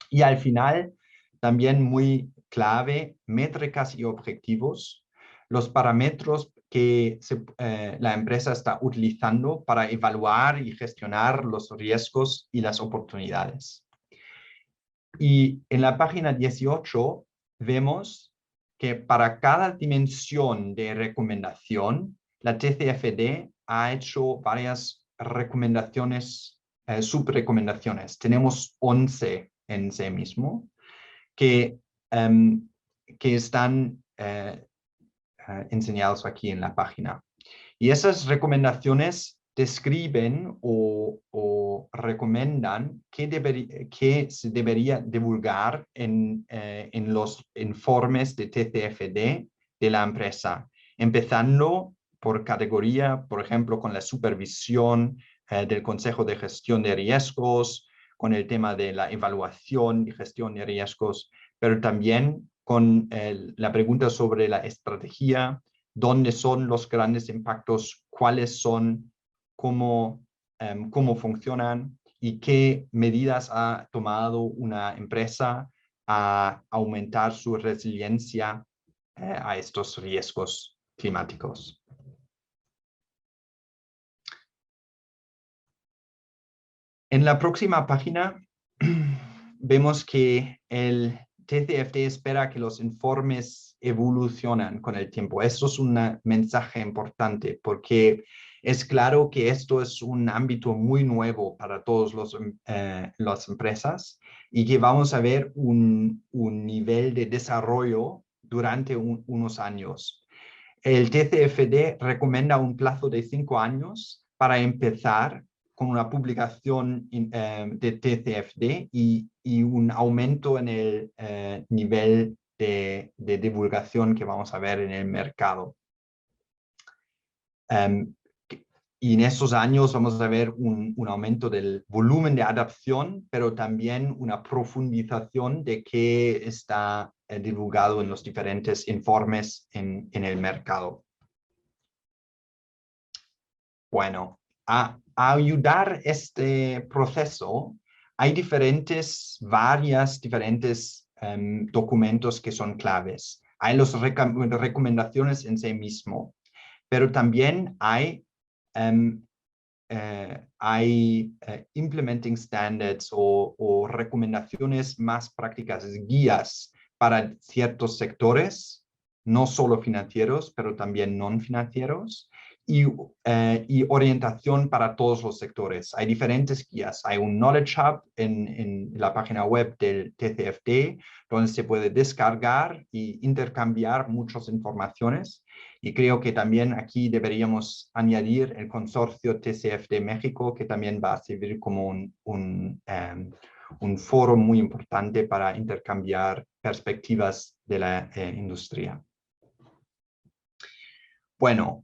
Speaker 6: Y al final, también muy clave, métricas y objetivos, los parámetros que la empresa está utilizando para evaluar y gestionar los riesgos y las oportunidades. Y en la página 18 vemos que para cada dimensión de recomendación, la TCFD ha hecho varias recomendaciones, subrecomendaciones. Tenemos 11 en sí mismo que están enseñados aquí en la página. Y esas recomendaciones describen o recomiendan qué se debería divulgar en los informes de TCFD de la empresa, empezando por categoría, por ejemplo, con la supervisión del Consejo de Gestión de Riesgos, con el tema de la evaluación y gestión de riesgos, pero también con la pregunta sobre la estrategia, dónde son los grandes impactos, cuáles son, cómo funcionan y qué medidas ha tomado una empresa a aumentar su resiliencia a estos riesgos climáticos. En la próxima página vemos que el TCFD espera que los informes evolucionan con el tiempo. Esto es un mensaje importante porque es claro que esto es un ámbito muy nuevo para todas las empresas y que vamos a ver un nivel de desarrollo durante unos años. El TCFD recomienda un plazo de 5 años para empezar con una publicación de TCFD y un aumento en el nivel de divulgación que vamos a ver en el mercado. Y en esos años vamos a ver un aumento del volumen de adopción, pero también una profundización de qué está divulgado en los diferentes informes en el mercado. Bueno, a ayudar este proceso, hay diferentes documentos que son claves. Hay las recomendaciones en sí mismo, pero también hay implementing standards o recomendaciones más prácticas, guías para ciertos sectores, no solo financieros, pero también no financieros. Y orientación para todos los sectores. Hay diferentes guías. Hay un Knowledge Hub en la página web del TCFD, donde se puede descargar e intercambiar muchas informaciones. Y creo que también aquí deberíamos añadir el consorcio TCFD México, que también va a servir como un foro muy importante para intercambiar perspectivas de la industria. Bueno,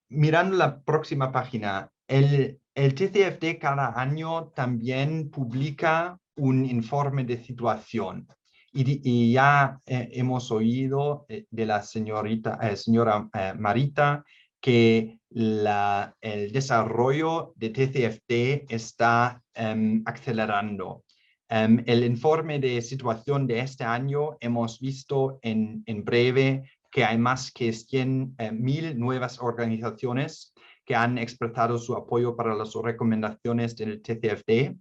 Speaker 6: mirando la próxima página, el TCFD cada año también publica un informe de situación. Y ya hemos oído de la señora Marita que el desarrollo de TCFD está acelerando. El informe de situación de este año hemos visto en breve que hay más que 100.000 nuevas organizaciones que han expresado su apoyo para las recomendaciones del TCFD,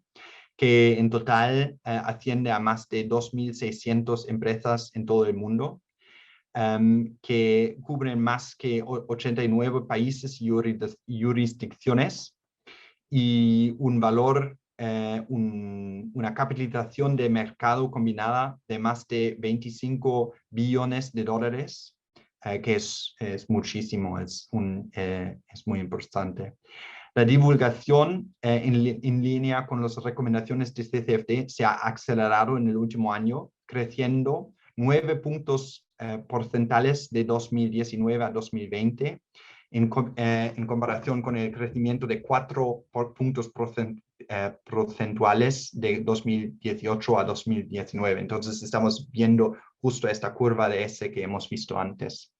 Speaker 6: que en total asciende a más de 2.600 empresas en todo el mundo, que cubren más que 89 países y jurisdicciones y un valor, una capitalización de mercado combinada de más de 25 billones de dólares, que es muchísimo, es muy importante. La divulgación en línea con las recomendaciones de TCFD se ha acelerado en el último año, creciendo 9 puntos porcentuales de 2019 a 2020, en comparación con el crecimiento de 4 puntos porcentuales de 2018 a 2019. Entonces estamos viendo justo esta curva de S que hemos visto antes.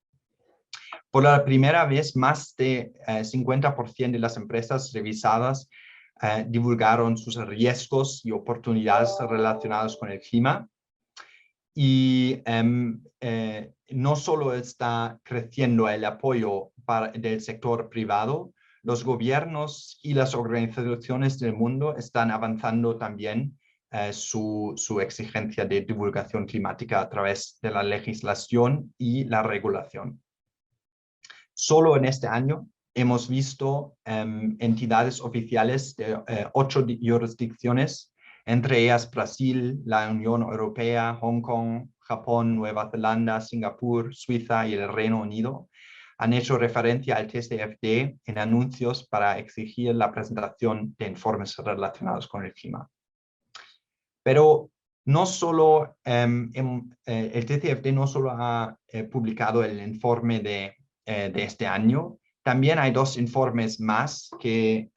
Speaker 6: Por la primera vez, más de 50% de las empresas revisadas divulgaron sus riesgos y oportunidades relacionadas con el clima. Y no solo está creciendo el apoyo del sector privado, los gobiernos y las organizaciones del mundo están avanzando también su exigencia de divulgación climática a través de la legislación y la regulación. Solo en este año hemos visto entidades oficiales de 8 jurisdicciones, entre ellas Brasil, la Unión Europea, Hong Kong, Japón, Nueva Zelanda, Singapur, Suiza y el Reino Unido, han hecho referencia al TCFD en anuncios para exigir la presentación de informes relacionados con el clima. Pero no solo, el TCFD no solo ha publicado el informe de este año, también hay 2 informes más que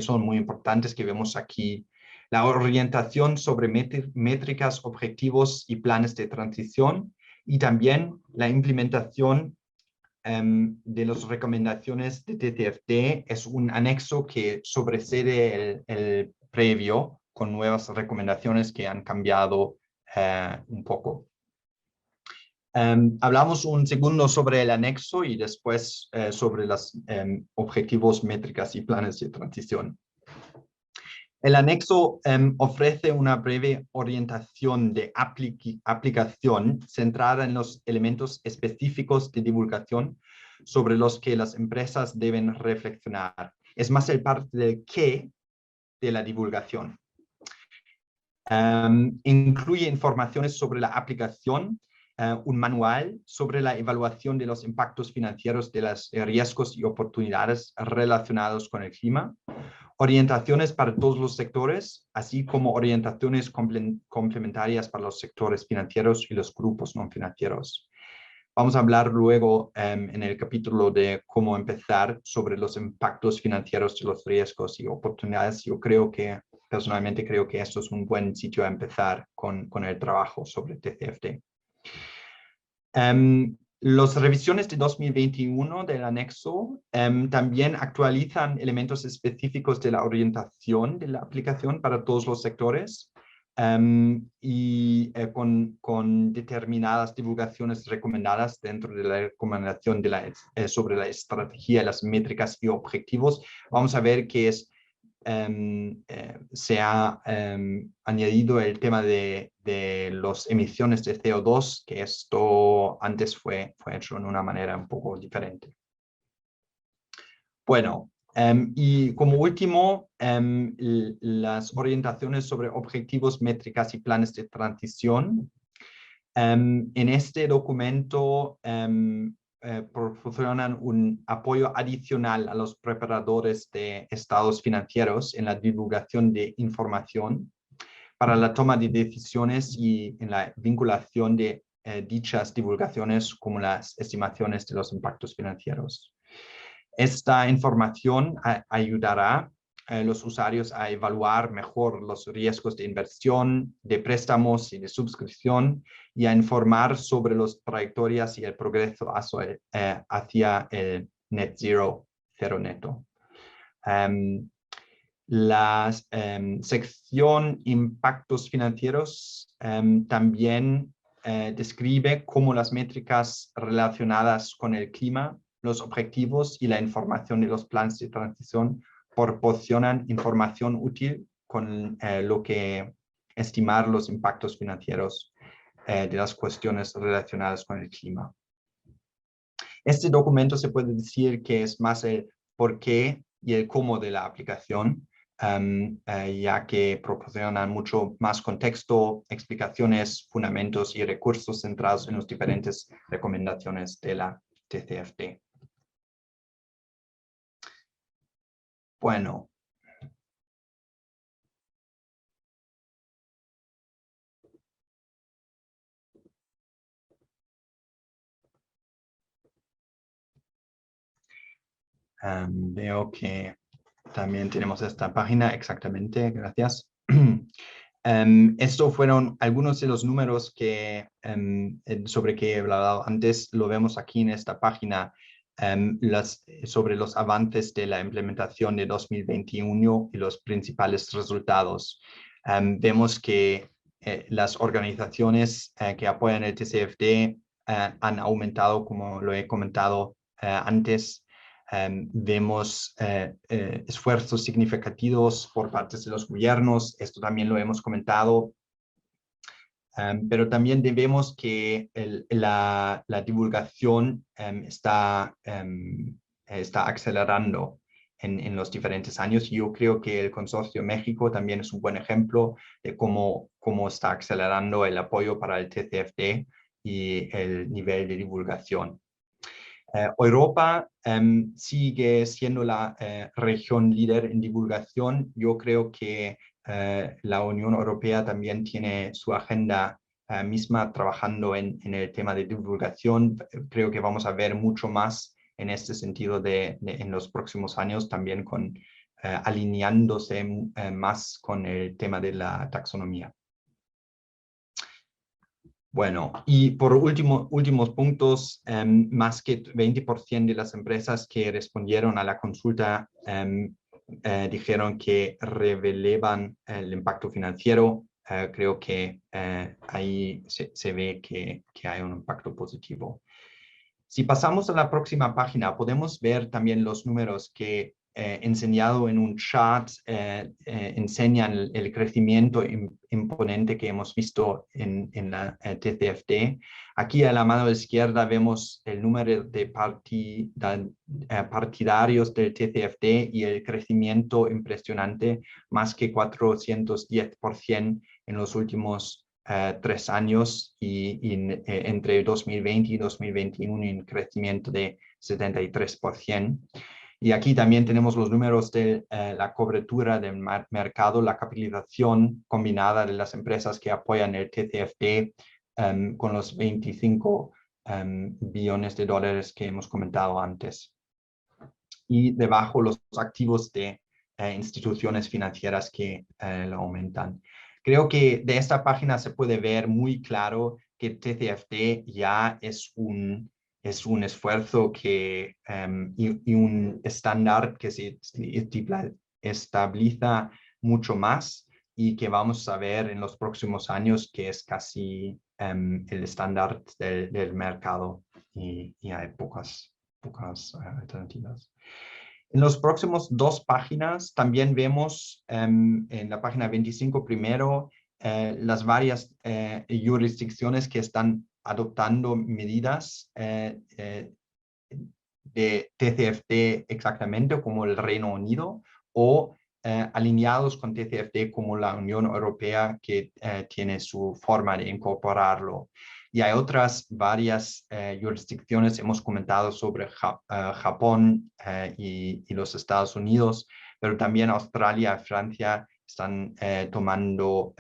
Speaker 6: son muy importantes que vemos aquí. La orientación sobre métricas, objetivos y planes de transición, y también la implementación de las recomendaciones de TCFD es un anexo que sobresede el previo con nuevas recomendaciones que han cambiado un poco. Hablamos un segundo sobre el anexo y después sobre los objetivos, métricas y planes de transición. El anexo ofrece una breve orientación de aplicación centrada en los elementos específicos de divulgación sobre los que las empresas deben reflexionar. Es más el parte del qué de la divulgación. Incluye informaciones sobre la aplicación, un manual sobre la evaluación de los impactos financieros de los riesgos y oportunidades relacionados con el clima, orientaciones para todos los sectores, así como orientaciones complementarias para los sectores financieros y los grupos no financieros. Vamos a hablar luego en el capítulo de cómo empezar sobre los impactos financieros de los riesgos y oportunidades. Yo personalmente creo que esto es un buen sitio a empezar con el trabajo sobre TCFD. Las revisiones de 2021 del anexo también actualizan elementos específicos de la orientación de la aplicación para todos los sectores y con determinadas divulgaciones recomendadas dentro de la recomendación sobre la estrategia, las métricas y objetivos. Vamos a ver que se ha añadido el tema de las emisiones de CO2, que esto antes fue hecho de una manera un poco diferente. Bueno, y como último, las orientaciones sobre objetivos, métricas y planes de transición. En este documento proporcionan un apoyo adicional a los preparadores de estados financieros en la divulgación de información para la toma de decisiones y en la vinculación de dichas divulgaciones como las estimaciones de los impactos financieros. Esta información ayudará a los usuarios a evaluar mejor los riesgos de inversión, de préstamos y de suscripción y a informar sobre las trayectorias y el progreso hacia el net zero, cero neto. La sección impactos financieros también describe cómo las métricas relacionadas con el clima, los objetivos y la información de los planes de transición proporcionan información útil con lo que estimar los impactos financieros de las cuestiones relacionadas con el clima. Este documento se puede decir que es más el por qué y el cómo de la aplicación, ya que proporcionan mucho más contexto, explicaciones, fundamentos y recursos centrados en las diferentes recomendaciones de la TCFD. Bueno. Veo que también tenemos esta página, exactamente, gracias. Estos fueron algunos de los números que, sobre que he hablado antes. Lo vemos aquí en esta página, sobre los avances de la implementación de 2021 y los principales resultados. Vemos que las organizaciones que apoyan el TCFD han aumentado, como lo he comentado antes. Vemos esfuerzos significativos por parte de los gobiernos, esto también lo hemos comentado, pero también vemos que la divulgación está acelerando en los diferentes años. Yo creo que el Consorcio México también es un buen ejemplo de cómo está acelerando el apoyo para el TCFD y el nivel de divulgación. Europa sigue siendo la región líder en divulgación. Yo creo que la Unión Europea también tiene su agenda misma trabajando en el tema de divulgación. Creo que vamos a ver mucho más en este sentido en los próximos años, también alineándose más con el tema de la taxonomía. Bueno, y por últimos puntos, más que 20% de las empresas que respondieron a la consulta dijeron que relevan el impacto financiero. Creo que ahí se ve que hay un impacto positivo. Si pasamos a la próxima página, podemos ver también los números que enseñado en un chart enseñan el crecimiento imponente que hemos visto en la TCFD. Aquí a la mano izquierda vemos el número de partidarios del TCFD y el crecimiento impresionante, más que 410% en los últimos 3 años y entre 2020 y 2021 un crecimiento de 73%. Y aquí también tenemos los números de la cobertura del mercado, la capitalización combinada de las empresas que apoyan el TCFD con los 25 billones de dólares que hemos comentado antes. Y debajo los activos de instituciones financieras que lo aumentan. Creo que de esta página se puede ver muy claro que TCFD ya es un esfuerzo y un estándar que se estabiliza mucho más y que vamos a ver en los próximos años que es casi el estándar del mercado y hay pocas alternativas. En los próximos 2 páginas también vemos en la página 25 primero las varias jurisdicciones que están adoptando medidas de TCFD exactamente como el Reino Unido o alineados con TCFD como la Unión Europea que tiene su forma de incorporarlo. Y hay otras varias jurisdicciones, hemos comentado sobre Japón y los Estados Unidos, pero también Australia y Francia están tomando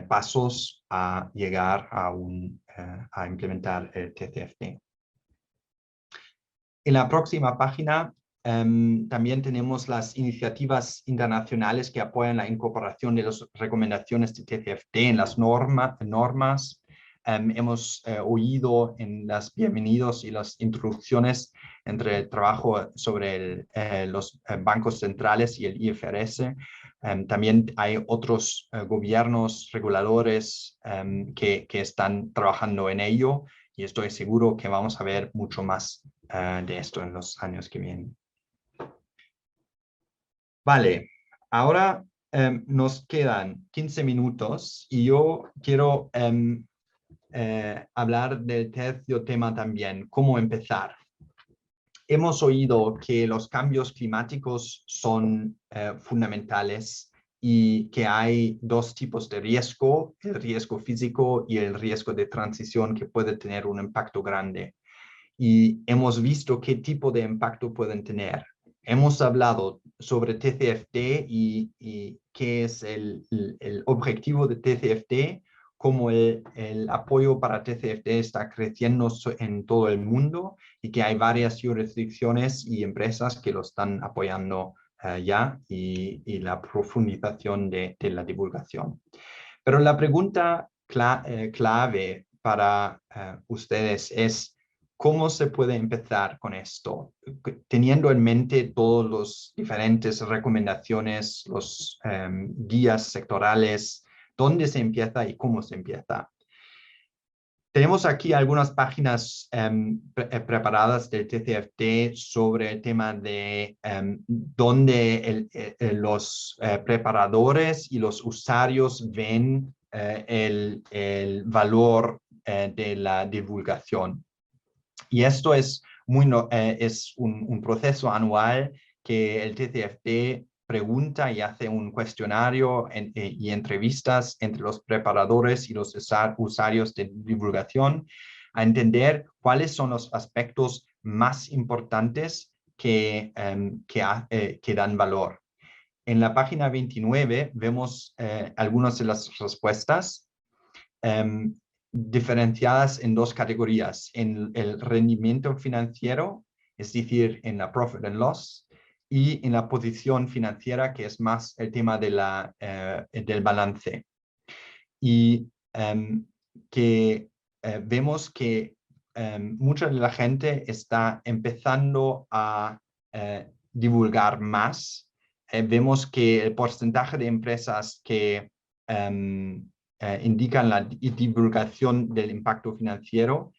Speaker 6: pasos a llegar a implementar el TCFD. En la próxima página también tenemos las iniciativas internacionales que apoyan la incorporación de las recomendaciones de TCFD en las normas. Hemos oído en las bienvenidos y las introducciones entre el trabajo sobre los bancos centrales y el IFRS. También hay otros gobiernos reguladores que están trabajando en ello y estoy seguro que vamos a ver mucho más de esto en los años que vienen. Vale, ahora nos quedan 15 minutos y yo quiero hablar del tercer tema también, cómo empezar. Hemos oído que los cambios climáticos son fundamentales y que hay 2 tipos de riesgo, el riesgo físico y el riesgo de transición que puede tener un impacto grande. Y hemos visto qué tipo de impacto pueden tener. Hemos hablado sobre TCFD y qué es el objetivo de TCFD cómo el apoyo para TCFD está creciendo en todo el mundo y que hay varias jurisdicciones y empresas que lo están apoyando ya y la profundización de la divulgación. Pero la pregunta clave para ustedes es ¿cómo se puede empezar con esto? Teniendo en mente todas las diferentes recomendaciones, los guías sectorales, ¿dónde se empieza y cómo se empieza? Tenemos aquí algunas páginas preparadas del TCFD sobre el tema de dónde los preparadores y los usuarios ven el valor de la divulgación. Y esto es, es un proceso anual que el TCFD pregunta y hace un cuestionario y entrevistas entre los preparadores y los usuarios de divulgación a entender cuáles son los aspectos más importantes que dan valor. En la página 29 vemos algunas de las respuestas diferenciadas en dos categorías, en el rendimiento financiero, es decir, en la profit and loss, y en la posición financiera, que es más el tema de del balance. Y vemos que mucha de la gente está empezando a divulgar más. Vemos que el porcentaje de empresas que indican la divulgación del impacto financiero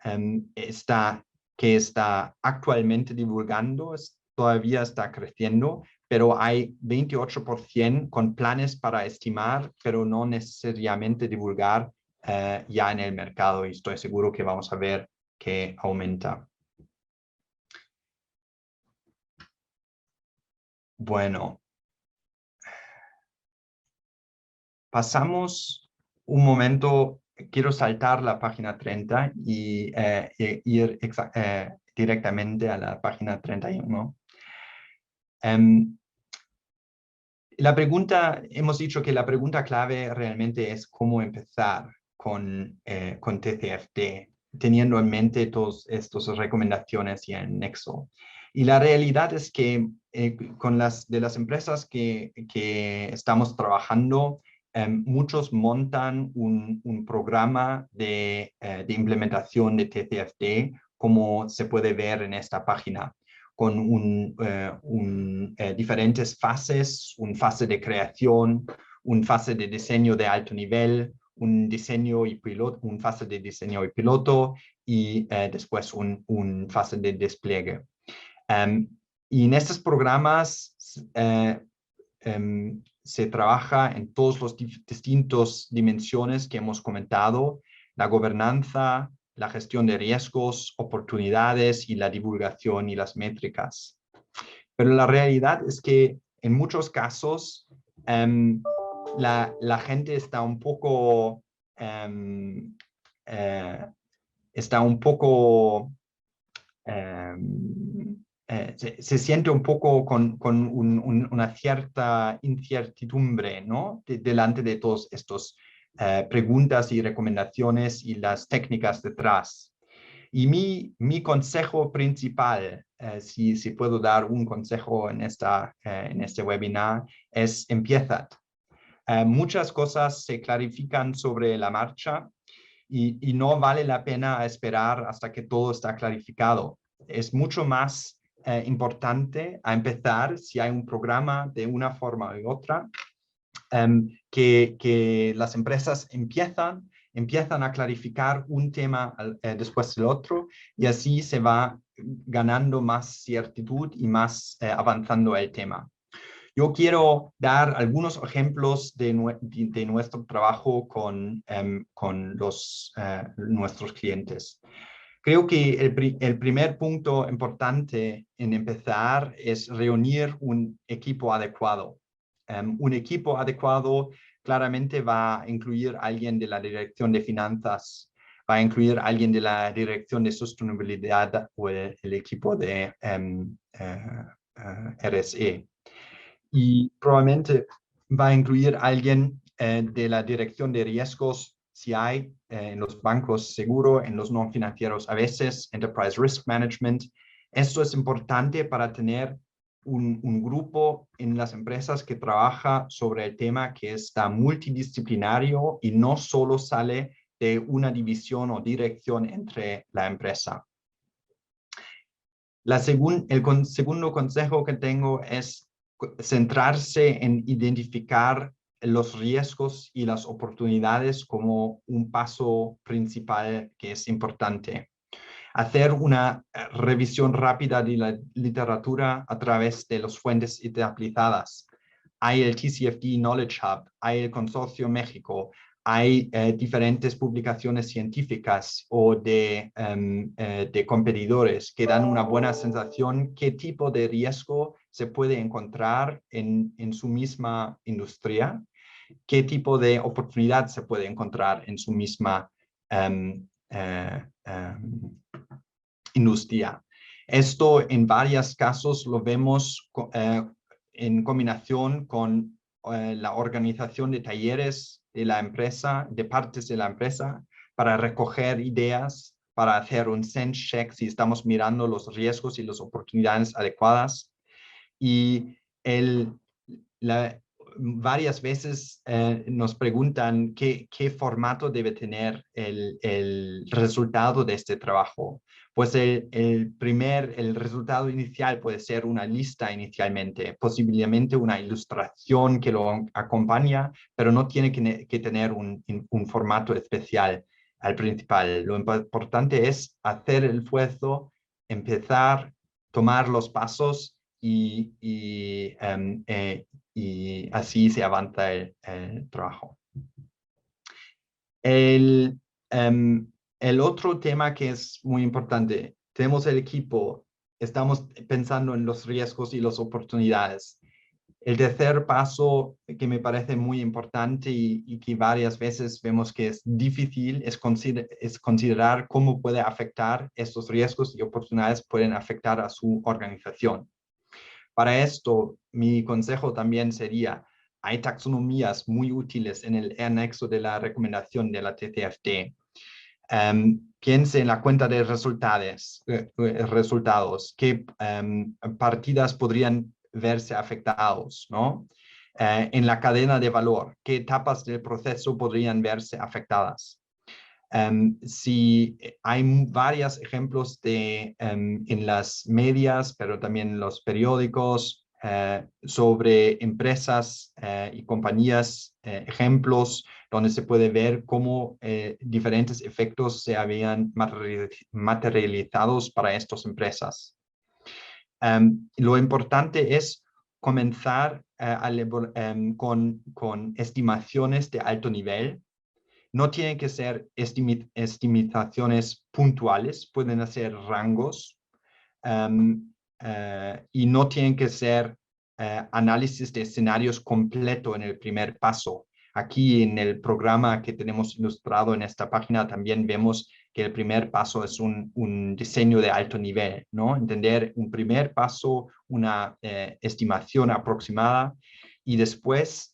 Speaker 6: que está actualmente divulgando todavía está creciendo, pero hay 28% con planes para estimar, pero no necesariamente divulgar ya en el mercado, y estoy seguro que vamos a ver que aumenta. Bueno, pasamos un momento, quiero saltar la página 30 y ir directamente a la página 31. La pregunta, hemos dicho que la pregunta clave realmente es cómo empezar con TCFD, teniendo en mente todas estas recomendaciones y el nexo. Y la realidad es que con las empresas que estamos trabajando, muchos montan un programa de implementación de TCFD, como se puede ver en esta página, con diferentes fases, una fase de creación, una fase de diseño de alto nivel, una fase de diseño y piloto, y después una fase de despliegue. Y en estos programas se trabaja en todas las distintas dimensiones que hemos comentado: la gobernanza, la gestión de riesgos, oportunidades y la divulgación y las métricas. Pero la realidad es que en muchos casos la gente está un poco se siente un poco con una cierta incertidumbre, ¿no? Delante de todas estas preguntas y recomendaciones y las técnicas detrás. Y mi consejo principal, si puedo dar un consejo en este webinar, es empieza. Muchas cosas se clarifican sobre la marcha y no vale la pena esperar hasta que todo está clarificado. Es mucho más importante a empezar, si hay un programa de una forma u otra, que las empresas empiezan a clarificar un tema después del otro, y así se va ganando más certidumbre y más avanzando el tema. Yo quiero dar algunos ejemplos de nuestro trabajo con nuestros clientes. Creo que el primer punto importante en empezar es reunir un equipo adecuado. Un equipo adecuado claramente va a incluir a alguien de la dirección de finanzas, va a incluir a alguien de la dirección de sostenibilidad o el equipo de RSE. Y probablemente va a incluir a alguien de la dirección de riesgos si hay en los bancos seguro, en los no financieros a veces, Enterprise Risk Management. Esto es importante para tener un grupo en las empresas que trabaja sobre el tema que está multidisciplinario y no solo sale de una división o dirección entre la empresa. El segundo consejo que tengo es centrarse en identificar los riesgos y las oportunidades como un paso principal que es importante. Hacer una revisión rápida de la literatura a través de las fuentes aplicadas. Hay el TCFD Knowledge Hub, hay el Consorcio México, hay diferentes publicaciones científicas o de competidores que dan una buena sensación qué tipo de riesgo se puede encontrar en su misma industria, qué tipo de oportunidad se puede encontrar en su misma industria. Esto en varios casos lo vemos en combinación con la organización de talleres de la empresa, de partes de la empresa, para recoger ideas, para hacer un sense check si estamos mirando los riesgos y las oportunidades adecuadas. Y varias veces nos preguntan qué formato debe tener el resultado de este trabajo. Pues el resultado inicial puede ser una lista inicialmente, posiblemente una ilustración que lo acompaña, pero no tiene que tener un formato especial al principal. Lo importante es hacer el esfuerzo, empezar, tomar los pasos y así se avanza el trabajo. El otro tema que es muy importante, tenemos el equipo, estamos pensando en los riesgos y las oportunidades. El tercer paso que me parece muy importante y que varias veces vemos que es difícil es considerar cómo puede afectar estos riesgos y oportunidades pueden afectar a su organización. Para esto, mi consejo también sería, hay taxonomías muy útiles en el anexo de la recomendación de la TCFD. Piense en la cuenta de resultados, qué partidas podrían verse afectados, ¿no? En la cadena de valor, qué etapas del proceso podrían verse afectadas. Si hay varios ejemplos en las medias, pero también en los periódicos, sobre empresas y compañías, ejemplos donde se puede ver cómo diferentes efectos se habían materializados para estas empresas. Lo importante es comenzar con estimaciones de alto nivel. No tienen que ser estimaciones puntuales, pueden ser rangos y no tienen que ser análisis de escenarios completo en el primer paso. Aquí en el programa que tenemos ilustrado en esta página también vemos que el primer paso es un diseño de alto nivel, ¿no? Entender un primer paso, una estimación aproximada y después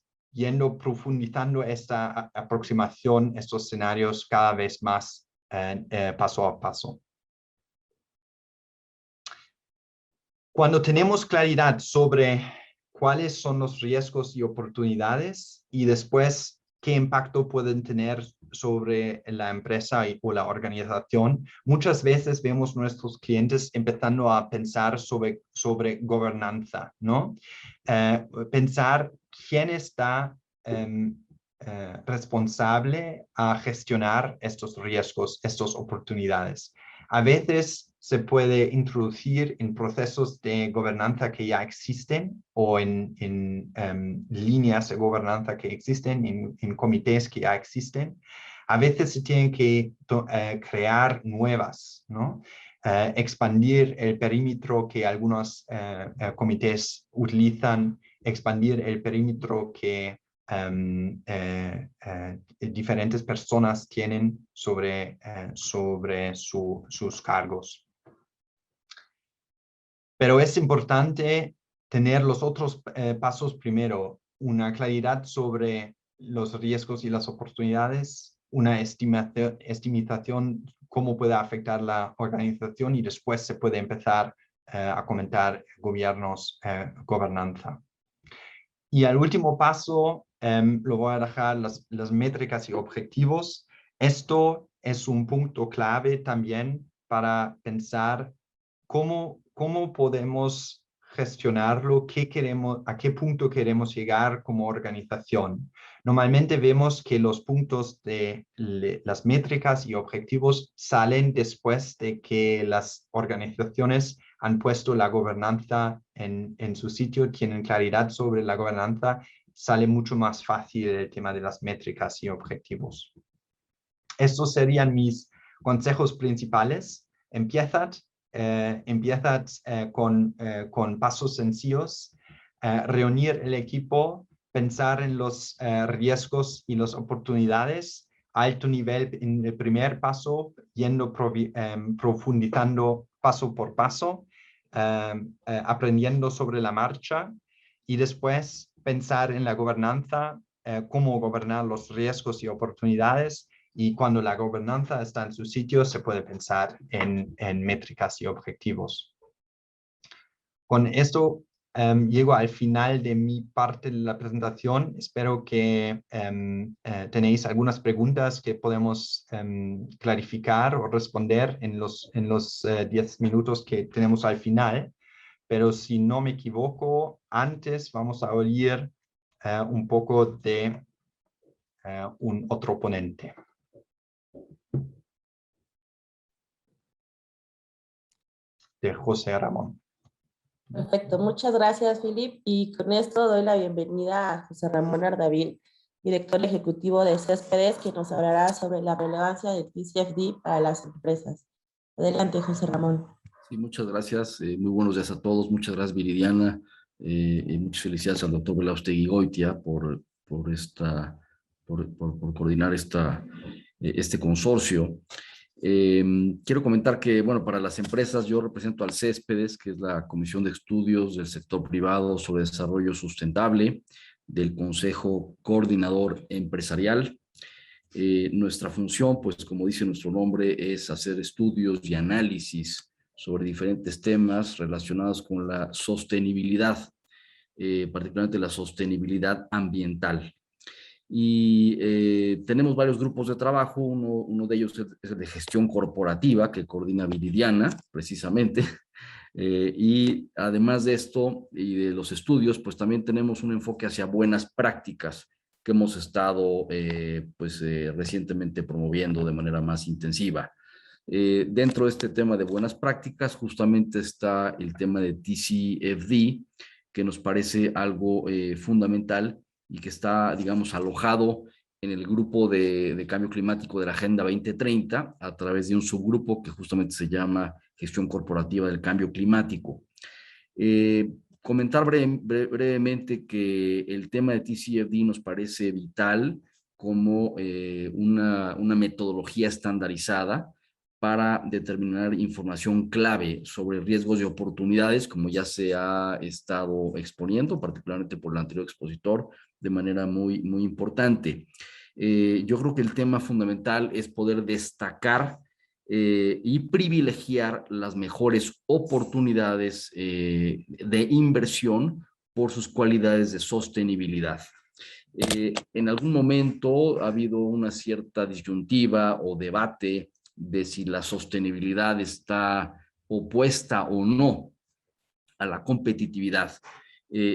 Speaker 6: profundizando esta aproximación, estos escenarios cada vez más paso a paso. Cuando tenemos claridad sobre cuáles son los riesgos y oportunidades y después qué impacto pueden tener sobre la empresa o la organización, muchas veces vemos nuestros clientes empezando a pensar sobre gobernanza, ¿no? Pensar quién está responsable a gestionar estos riesgos, estas oportunidades. A veces se puede introducir en procesos de gobernanza que ya existen o en líneas de gobernanza que existen, en comités que ya existen. A veces se tienen que crear nuevas, ¿no? Expandir el perímetro que algunos comités utilizan, expandir el perímetro que diferentes personas tienen sobre sus cargos. Pero es importante tener los otros pasos primero, una claridad sobre los riesgos y las oportunidades una estimación cómo puede afectar la organización, y después se puede empezar a comentar gobernanza. Y al último paso lo voy a dejar las métricas y objetivos. Esto es un punto clave también para pensar cómo podemos gestionarlo, a qué punto queremos llegar como organización. Normalmente vemos que los puntos de las métricas y objetivos salen después de que las organizaciones han puesto la gobernanza en su sitio, tienen claridad sobre la gobernanza, sale mucho más fácil el tema de las métricas y objetivos. Estos serían mis consejos principales. Empiezad con pasos sencillos, reunir el equipo, pensar en los riesgos y las oportunidades, alto nivel en el primer paso, profundizando paso por paso, aprendiendo sobre la marcha, y después pensar en la gobernanza, cómo gobernar los riesgos y oportunidades. Y cuando la gobernanza está en su sitio, se puede pensar en métricas y objetivos. Con esto llego al final de mi parte de la presentación. Espero que tenéis algunas preguntas que podemos clarificar o responder en los 10 minutos que tenemos al final. Pero si no me equivoco, antes vamos a oír un poco de un otro ponente. De José Ramón.
Speaker 1: Perfecto, muchas gracias, Philip. Y con esto doy la bienvenida a José Ramón Ardavín, director ejecutivo de Céspedes, que nos hablará sobre la relevancia del TCFD para las empresas. Adelante, José Ramón.
Speaker 7: Sí, muchas gracias. Muy buenos días a todos. Muchas gracias, Viridiana. Y muchas felicidades al doctor Belaustegui Goitia por coordinar este consorcio. Quiero comentar que, bueno, para las empresas yo represento al Céspedes, que es la Comisión de Estudios del Sector Privado sobre Desarrollo Sustentable del Consejo Coordinador Empresarial. Nuestra función, pues como dice nuestro nombre, es hacer estudios y análisis sobre diferentes temas relacionados con la sostenibilidad, particularmente la sostenibilidad ambiental. Y tenemos varios grupos de trabajo. Uno de ellos es el de gestión corporativa, que coordina Viridiana, precisamente. Y además de esto y de los estudios, pues también tenemos un enfoque hacia buenas prácticas que hemos estado recientemente promoviendo de manera más intensiva. Dentro de este tema de buenas prácticas, justamente está el tema de TCFD, que nos parece algo fundamental y que está, digamos, alojado en el grupo de cambio climático de la Agenda 2030 a través de un subgrupo que justamente se llama Gestión Corporativa del Cambio Climático. Comentar brevemente que el tema de TCFD nos parece vital como una metodología estandarizada para determinar información clave sobre riesgos y oportunidades, como ya se ha estado exponiendo, particularmente por el anterior expositor, de manera muy importante. Yo creo que el tema fundamental es poder destacar y privilegiar las mejores oportunidades de inversión por sus cualidades de sostenibilidad. En algún momento ha habido una cierta disyuntiva o debate de si la sostenibilidad está opuesta o no a la competitividad.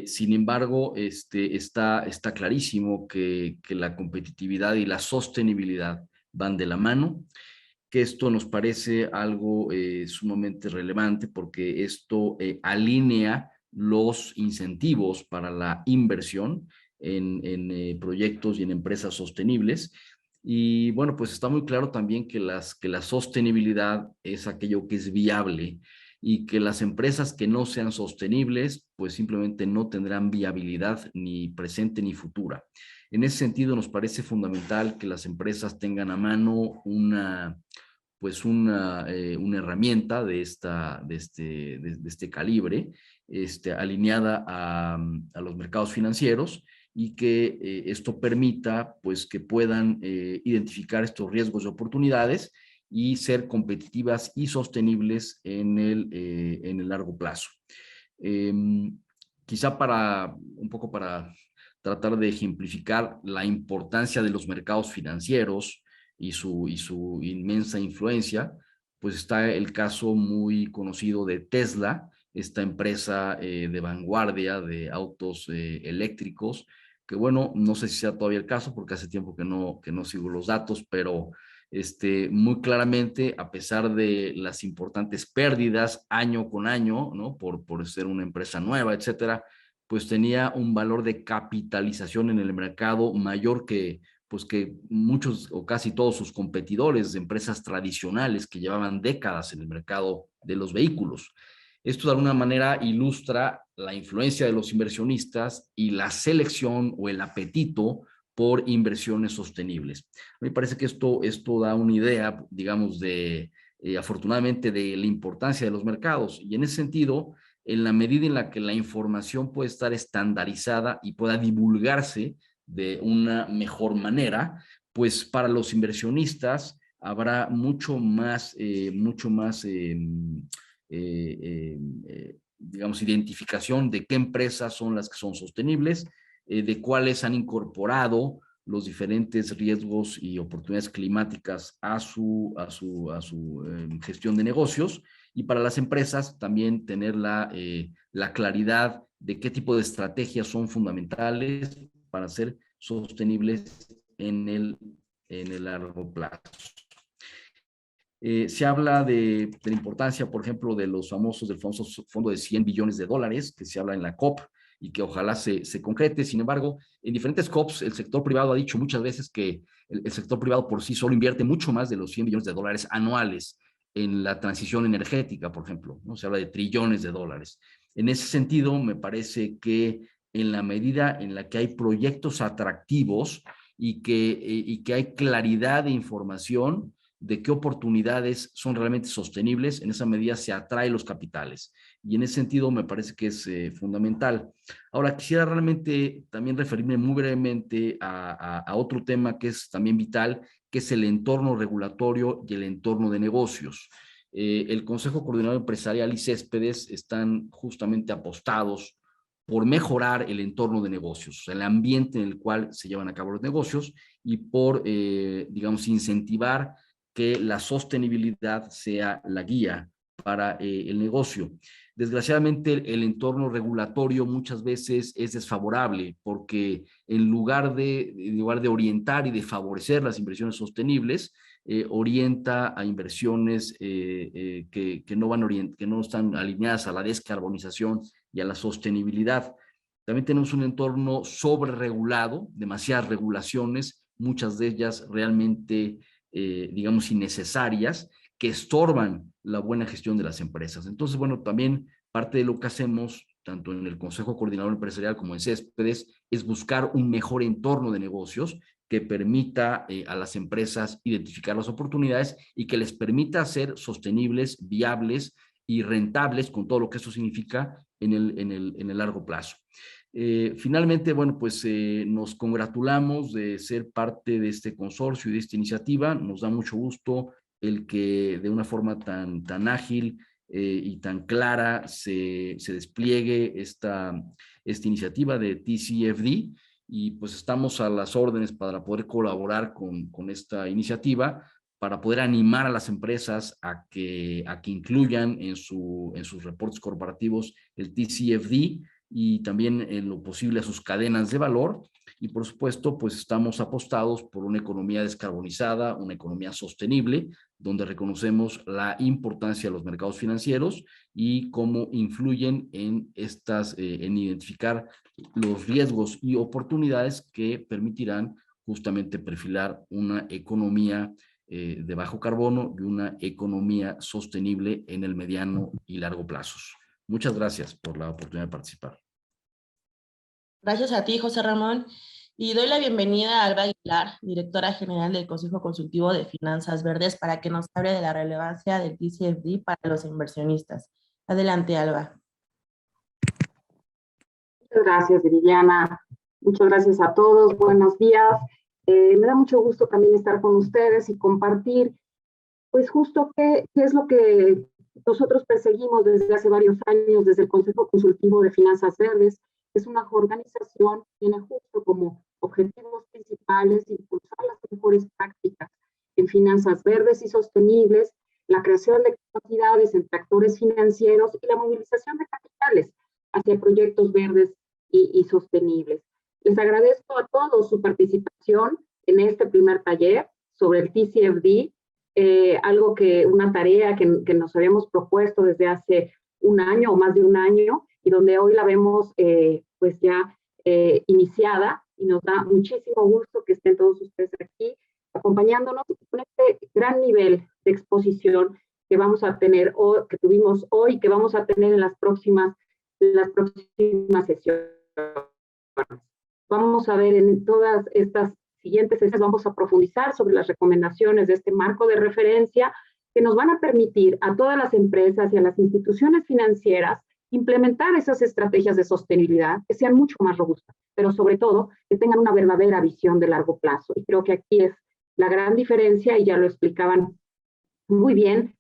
Speaker 7: Sin embargo, está clarísimo que la competitividad y la sostenibilidad van de la mano, que esto nos parece algo sumamente relevante porque esto alinea los incentivos para la inversión en proyectos y en empresas sostenibles. Y bueno, pues está muy claro también que la sostenibilidad es aquello que es viable y que las empresas que no sean sostenibles, pues simplemente no tendrán viabilidad ni presente ni futura. En ese sentido, nos parece fundamental que las empresas tengan a mano una herramienta de este calibre, alineada a los mercados financieros y que esto permita pues que puedan identificar estos riesgos y oportunidades y ser competitivas y sostenibles en el largo plazo. Quizá un poco para tratar de ejemplificar la importancia de los mercados financieros y su inmensa influencia, pues está el caso muy conocido de Tesla, esta empresa de vanguardia de autos eléctricos, que bueno, no sé si sea todavía el caso porque hace tiempo que no sigo los datos, pero muy claramente, a pesar de las importantes pérdidas año con año, ¿no? por ser una empresa nueva, etcétera, pues tenía un valor de capitalización en el mercado mayor que muchos o casi todos sus competidores de empresas tradicionales que llevaban décadas en el mercado de los vehículos. Esto de alguna manera ilustra la influencia de los inversionistas y la selección o el apetito por inversiones sostenibles. Me parece que esto da una idea, digamos, afortunadamente, de la importancia de los mercados. Y en ese sentido, en la medida en la que la información puede estar estandarizada y pueda divulgarse de una mejor manera, pues para los inversionistas habrá mucho más digamos, identificación de qué empresas son las que son sostenibles, de cuáles han incorporado los diferentes riesgos y oportunidades climáticas a su gestión de negocios, y para las empresas también tener la claridad de qué tipo de estrategias son fundamentales para ser sostenibles en el largo plazo. Se habla de la importancia, por ejemplo, del famoso fondo de 100 billones de dólares, que se habla en la COP y que ojalá se concrete. Sin embargo, en diferentes COPs, el sector privado ha dicho muchas veces que el sector privado por sí solo invierte mucho más de los 100 billones de dólares anuales en la transición energética, por ejemplo, ¿no? Se habla de trillones de dólares. En ese sentido, me parece que en la medida en la que hay proyectos atractivos y que hay claridad de información de qué oportunidades son realmente sostenibles, en esa medida se atrae los capitales. Y en ese sentido me parece que es fundamental. Ahora, quisiera realmente también referirme muy brevemente a otro tema que es también vital, que es el entorno regulatorio y el entorno de negocios. El Consejo Coordinador Empresarial y Céspedes están justamente apostados por mejorar el entorno de negocios, el ambiente en el cual se llevan a cabo los negocios, y por, digamos, incentivar que la sostenibilidad sea la guía para el negocio. Desgraciadamente, el entorno regulatorio muchas veces es desfavorable porque en lugar de orientar y de favorecer las inversiones sostenibles, orienta a inversiones que no están alineadas a la descarbonización y a la sostenibilidad. También tenemos un entorno sobreregulado, demasiadas regulaciones, muchas de ellas realmente digamos, innecesarias, que estorban la buena gestión de las empresas. Entonces, bueno, también parte de lo que hacemos, tanto en el Consejo Coordinador Empresarial como en Céspedes, es buscar un mejor entorno de negocios que permita a las empresas identificar las oportunidades y que les permita ser sostenibles, viables y rentables, con todo lo que eso significa en el largo plazo. Finalmente, bueno, pues nos congratulamos de ser parte de este consorcio y de esta iniciativa. Nos da mucho gusto el que de una forma tan ágil y tan clara se despliegue esta iniciativa de TCFD, y pues estamos a las órdenes para poder colaborar con esta iniciativa, para poder animar a las empresas a que incluyan en sus reportes corporativos el TCFD, y también en lo posible a sus cadenas de valor. Y por supuesto, pues estamos apostados por una economía descarbonizada, una economía sostenible, donde reconocemos la importancia de los mercados financieros y cómo influyen en identificar los riesgos y oportunidades que permitirán justamente perfilar una economía de bajo carbono y una economía sostenible en el mediano y largo plazos. Muchas gracias por la oportunidad de participar.
Speaker 1: Gracias a ti, José Ramón. Y doy la bienvenida a Alba Aguilar, directora general del Consejo Consultivo de Finanzas Verdes, para que nos hable de la relevancia del TCFD para los inversionistas. Adelante, Alba.
Speaker 8: Muchas gracias, Viridiana. Muchas gracias a todos, buenos días. Me da mucho gusto también estar con ustedes y compartir, pues justo qué es lo que nosotros perseguimos desde hace varios años, desde el Consejo Consultivo de Finanzas Verdes. Es una organización que tiene justo como objetivos principales impulsar las mejores prácticas en finanzas verdes y sostenibles, la creación de capacidades entre actores financieros y la movilización de capitales hacia proyectos verdes y sostenibles. Les agradezco a todos su participación en este primer taller sobre el TCFD, una tarea que nos habíamos propuesto desde hace un año o más de un año y donde hoy la vemos pues ya iniciada y nos da muchísimo gusto que estén todos ustedes aquí acompañándonos con este gran nivel de exposición que vamos a tener o que tuvimos hoy, que vamos a tener en las próximas sesiones. Vamos a ver en todas estas siguientes sesiones, vamos a profundizar sobre las recomendaciones de este marco de referencia que nos van a permitir a todas las empresas y a las instituciones financieras implementar esas estrategias de sostenibilidad que sean mucho más robustas, pero sobre todo que tengan una verdadera visión de largo plazo. Y creo que aquí es la gran diferencia, y ya lo explicaban muy bien,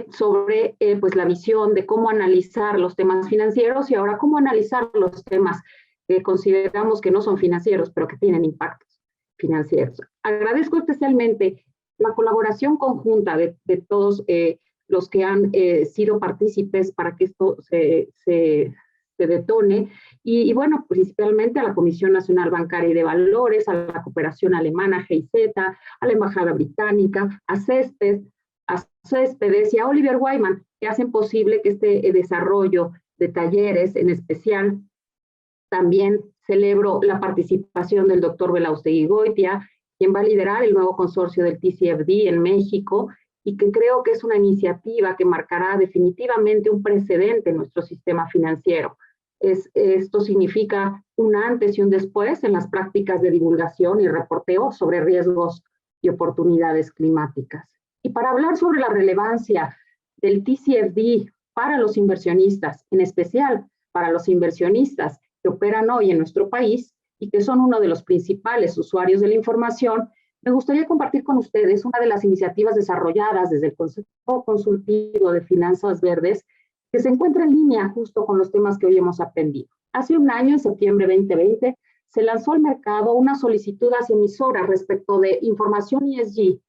Speaker 8: sobre pues la visión de cómo analizar los temas financieros y ahora cómo analizar los temas que consideramos que no son financieros, pero que tienen impactos financieros. Agradezco especialmente la colaboración conjunta de todos los que han sido partícipes para que esto se detone, y bueno, principalmente a la Comisión Nacional Bancaria y de Valores, a la cooperación alemana GIZ, a la Embajada Británica, a Céspedes y a Oliver Wyman, que hacen posible que este desarrollo de talleres, en especial también celebro la participación del doctor Belaustegui Goitia, quien va a liderar el nuevo consorcio del TCFD en México, y que creo que es una iniciativa que marcará definitivamente un precedente en nuestro sistema financiero. Esto significa un antes y un después en las prácticas de divulgación y reporteo sobre riesgos y oportunidades climáticas. Y para hablar sobre la relevancia del TCFD para los inversionistas, en especial para los inversionistas que operan hoy en nuestro país y que son uno de los principales usuarios de la información, me gustaría compartir con ustedes una de las iniciativas desarrolladas desde el Consejo Consultivo de Finanzas Verdes, que se encuentra en línea justo con los temas que hoy hemos aprendido. Hace un año, en septiembre de 2020, se lanzó al mercado una solicitud hacia emisoras respecto de información ESG. Y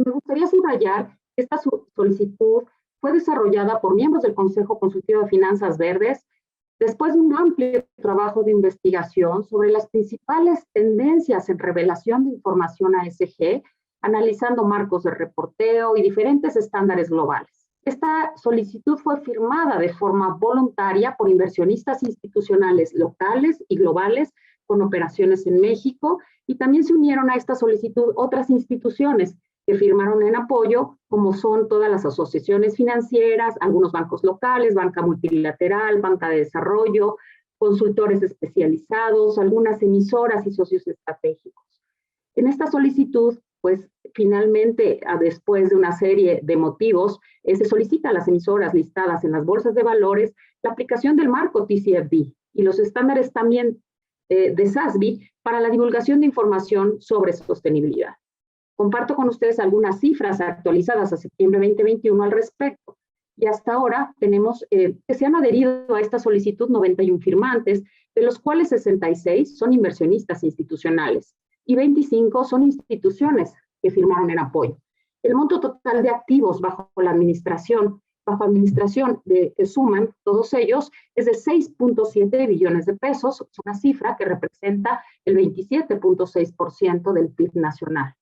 Speaker 8: me gustaría subrayar que esta solicitud fue desarrollada por miembros del Consejo Consultivo de Finanzas Verdes después de un amplio trabajo de investigación sobre las principales tendencias en revelación de información ESG, analizando marcos de reporteo y diferentes estándares globales. Esta solicitud fue firmada de forma voluntaria por inversionistas institucionales locales y globales con operaciones en México, y también se unieron a esta solicitud otras instituciones que firmaron en apoyo, como son todas las asociaciones financieras, algunos bancos locales, banca multilateral, banca de desarrollo, consultores especializados, algunas emisoras y socios estratégicos. En esta solicitud, pues finalmente, después de una serie de motivos, se solicita a las emisoras listadas en las bolsas de valores la aplicación del marco TCFD y los estándares también de SASB para la divulgación de información sobre sostenibilidad. Comparto con ustedes algunas cifras actualizadas a septiembre 2021 al respecto. Y hasta ahora tenemos que se han adherido a esta solicitud 91 firmantes, de los cuales 66 son inversionistas institucionales y 25 son instituciones que firmaron en apoyo. El monto total de activos bajo administración que suman todos ellos es de 6.7 billones de pesos, una cifra que representa el 27.6% del PIB nacional.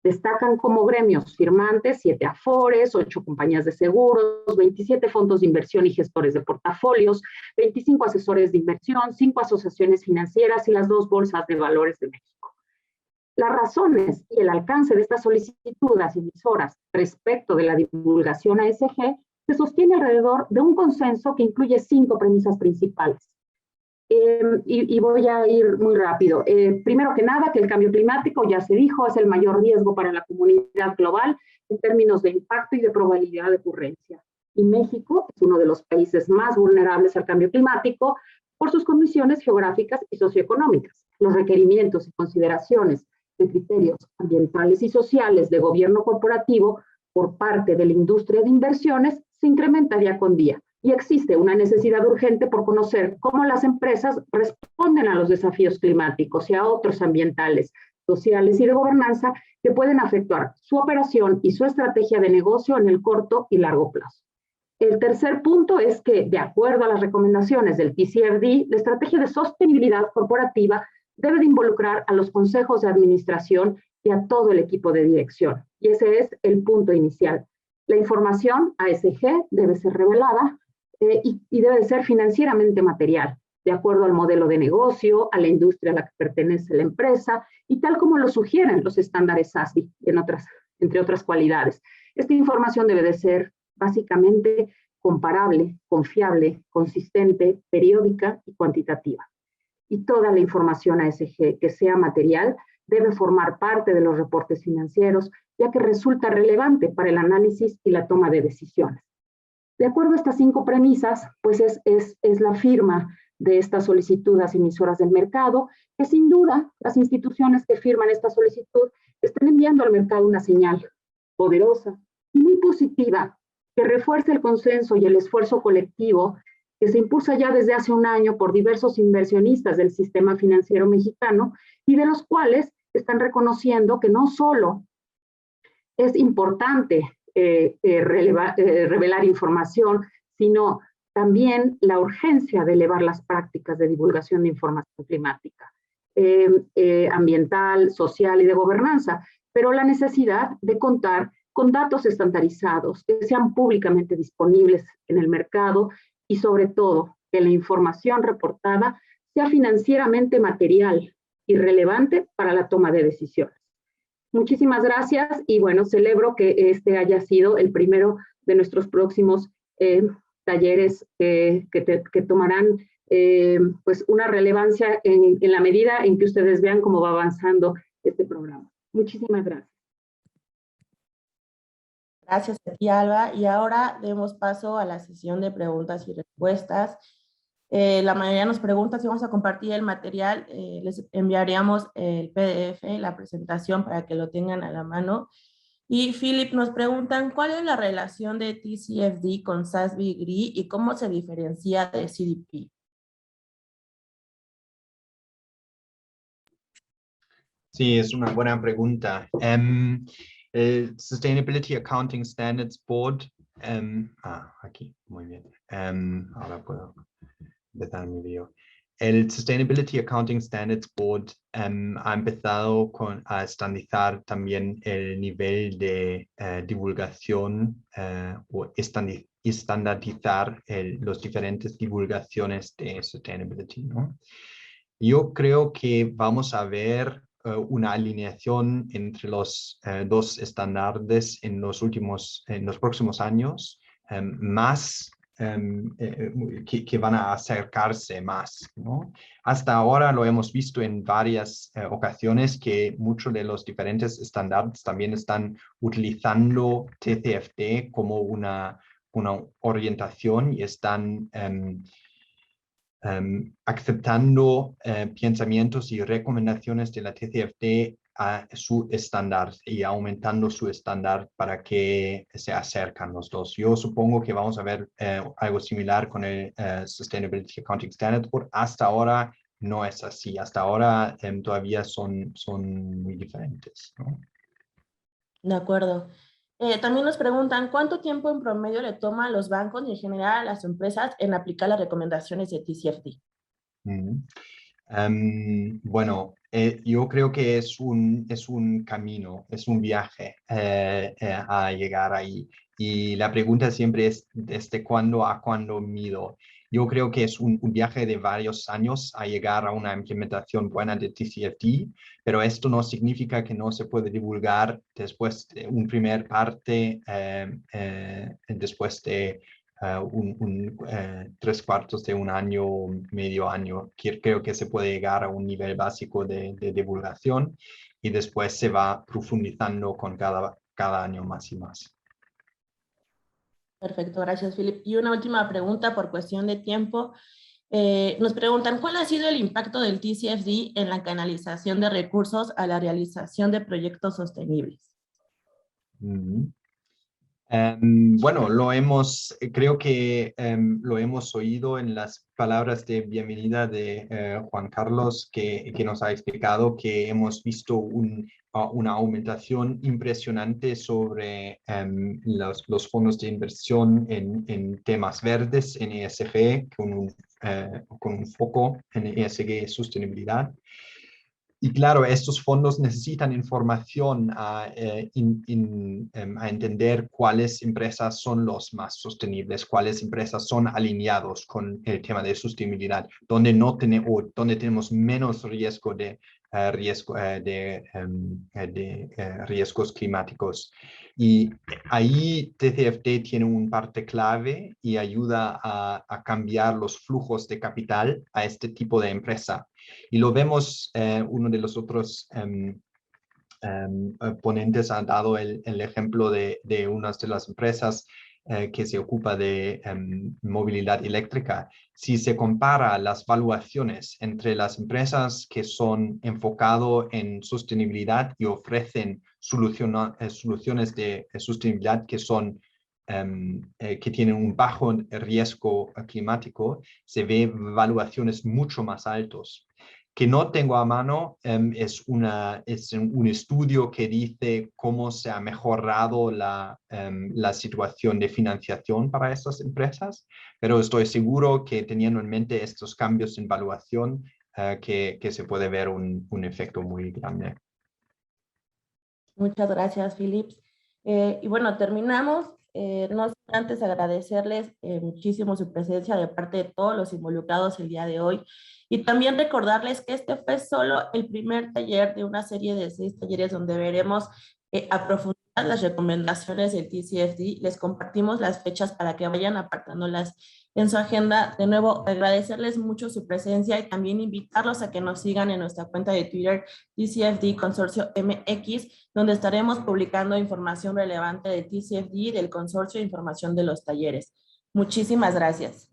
Speaker 8: Destacan como gremios firmantes 7 afores, 8 compañías de seguros, 27 fondos de inversión y gestores de portafolios, 25 asesores de inversión, 5 asociaciones financieras y las 2 bolsas de valores de México. Las razones y el alcance de estas solicitudes emisoras respecto de la divulgación ESG se sostiene alrededor de un consenso que incluye 5 premisas principales. Y voy a ir muy rápido. Primero que nada, que el cambio climático, ya se dijo, es el mayor riesgo para la comunidad global en términos de impacto y de probabilidad de ocurrencia. Y México es uno de los países más vulnerables al cambio climático por sus condiciones geográficas y socioeconómicas. los requerimientos y consideraciones de criterios ambientales y sociales de gobierno corporativo por parte de la industria de inversiones se incrementa día con día y existe una necesidad urgente por conocer cómo las empresas responden a los desafíos climáticos y a otros ambientales, sociales y de gobernanza que pueden afectar su operación y su estrategia de negocio en el corto y largo plazo. El tercer punto es que, de acuerdo a las recomendaciones del TCFD, la estrategia de sostenibilidad corporativa debe de involucrar a los consejos de administración y a todo el equipo de dirección. Y ese es el punto inicial. La información ASG debe ser revelada y debe de ser financieramente material, de acuerdo al modelo de negocio, a la industria a la que pertenece la empresa y tal como lo sugieren los estándares SASB, entre otras cualidades. Esta información debe de ser básicamente comparable, confiable, consistente, periódica y cuantitativa. Y toda la información ASG que sea material debe formar parte de los reportes financieros, ya que resulta relevante para el análisis y la toma de decisiones. De acuerdo a estas 5 premisas, pues es la firma de esta solicitud a las emisoras del mercado, que sin duda las instituciones que firman esta solicitud están enviando al mercado una señal poderosa y muy positiva que refuerce el consenso y el esfuerzo colectivo que se impulsa ya desde hace un año por diversos inversionistas del sistema financiero mexicano y de los cuales están reconociendo que no solo es importante revelar información, sino también la urgencia de elevar las prácticas de divulgación de información climática, ambiental, social y de gobernanza, pero la necesidad de contar con datos estandarizados que sean públicamente disponibles en el mercado y sobre todo que la información reportada sea financieramente material y relevante para la toma de decisiones. Muchísimas gracias y bueno, celebro que este haya sido el primero de nuestros próximos talleres que tomarán pues una relevancia en la medida en que ustedes vean cómo va avanzando este programa. Muchísimas gracias.
Speaker 1: Gracias a ti, Alba. Y ahora demos paso a la sesión de preguntas y respuestas. La mayoría nos pregunta si vamos a compartir el material. Les enviaríamos el PDF, la presentación, para que lo tengan a la mano. Y Philip, nos preguntan, ¿cuál es la relación de TCFD con SASB-GRI y cómo se diferencia de CDP?
Speaker 6: Sí, es una buena pregunta. El Sustainability Accounting Standards Board, aquí, muy bien. Ahora puedo empezar mi video. El Sustainability Accounting Standards Board ha empezado a estandarizar también el nivel de divulgación o estandarizar las diferentes divulgaciones de sustainability, ¿no? Yo creo que vamos a ver una alineación entre los 2 estándares en los próximos años, más que van a acercarse más, ¿no? Hasta ahora lo hemos visto en varias ocasiones que muchos de los diferentes estándares también están utilizando TCFD como una orientación y están aceptando pensamientos y recomendaciones de la TCFD a su estándar y aumentando su estándar para que se acercan los dos. Yo supongo que vamos a ver algo similar con el Sustainability Accounting Standards Board. Hasta ahora no es así. Hasta ahora todavía son muy diferentes, ¿no?
Speaker 1: De acuerdo. También nos preguntan, ¿cuánto tiempo en promedio le toma a los bancos y en general a las empresas en aplicar las recomendaciones de TCFD?
Speaker 6: Bueno, yo creo que es un camino, es un viaje a llegar ahí. Y la pregunta siempre es, ¿desde cuándo a cuándo mido? Yo creo que es un viaje de varios años a llegar a una implementación buena de TCFD, pero esto no significa que no se puede divulgar después de un primer parte, después de 3/4 de un año, medio año. Creo que se puede llegar a un nivel básico de divulgación y después se va profundizando con cada año más y más.
Speaker 1: Perfecto, gracias, Philip. Y una última pregunta por cuestión de tiempo. Nos preguntan, ¿cuál ha sido el impacto del TCFD en la canalización de recursos a la realización de proyectos sostenibles?
Speaker 6: Bueno, creo que lo hemos oído en las palabras de bienvenida de Juan Carlos, que nos ha explicado que hemos visto una aumentación impresionante sobre los fondos de inversión en temas verdes, en ESG, con un foco en ESG sostenibilidad. Y claro, estos fondos necesitan información a entender cuáles empresas son los más sostenibles, cuáles empresas son alineados con el tema de sostenibilidad, donde tenemos menos riesgo de riesgos climáticos. Y ahí TCFD tiene un parte clave y ayuda a cambiar los flujos de capital a este tipo de empresa. Y lo vemos, uno de los otros ponentes ha dado el ejemplo de una de las empresas que se ocupa de movilidad eléctrica. Si se compara las valuaciones entre las empresas que son enfocadas en sostenibilidad y ofrecen soluciones de sostenibilidad que son que tienen un bajo riesgo climático, se ve valuaciones mucho más altos. Que no tengo a mano es un estudio que dice cómo se ha mejorado la situación de financiación para estas empresas, pero estoy seguro que teniendo en mente estos cambios en valuación, que se puede ver un efecto muy grande.
Speaker 1: Muchas gracias, Philips. Y bueno, terminamos. No sin antes agradecerles muchísimo su presencia de parte de todos los involucrados el día de hoy. Y también recordarles que este fue solo el primer taller de una serie de 6 talleres donde veremos a profundidad las recomendaciones del TCFD. Les compartimos las fechas para que vayan apartándolas en su agenda. De nuevo, agradecerles mucho su presencia y también invitarlos a que nos sigan en nuestra cuenta de Twitter TCFD Consorcio MX, donde estaremos publicando información relevante de TCFD y del consorcio de información de los talleres. Muchísimas gracias.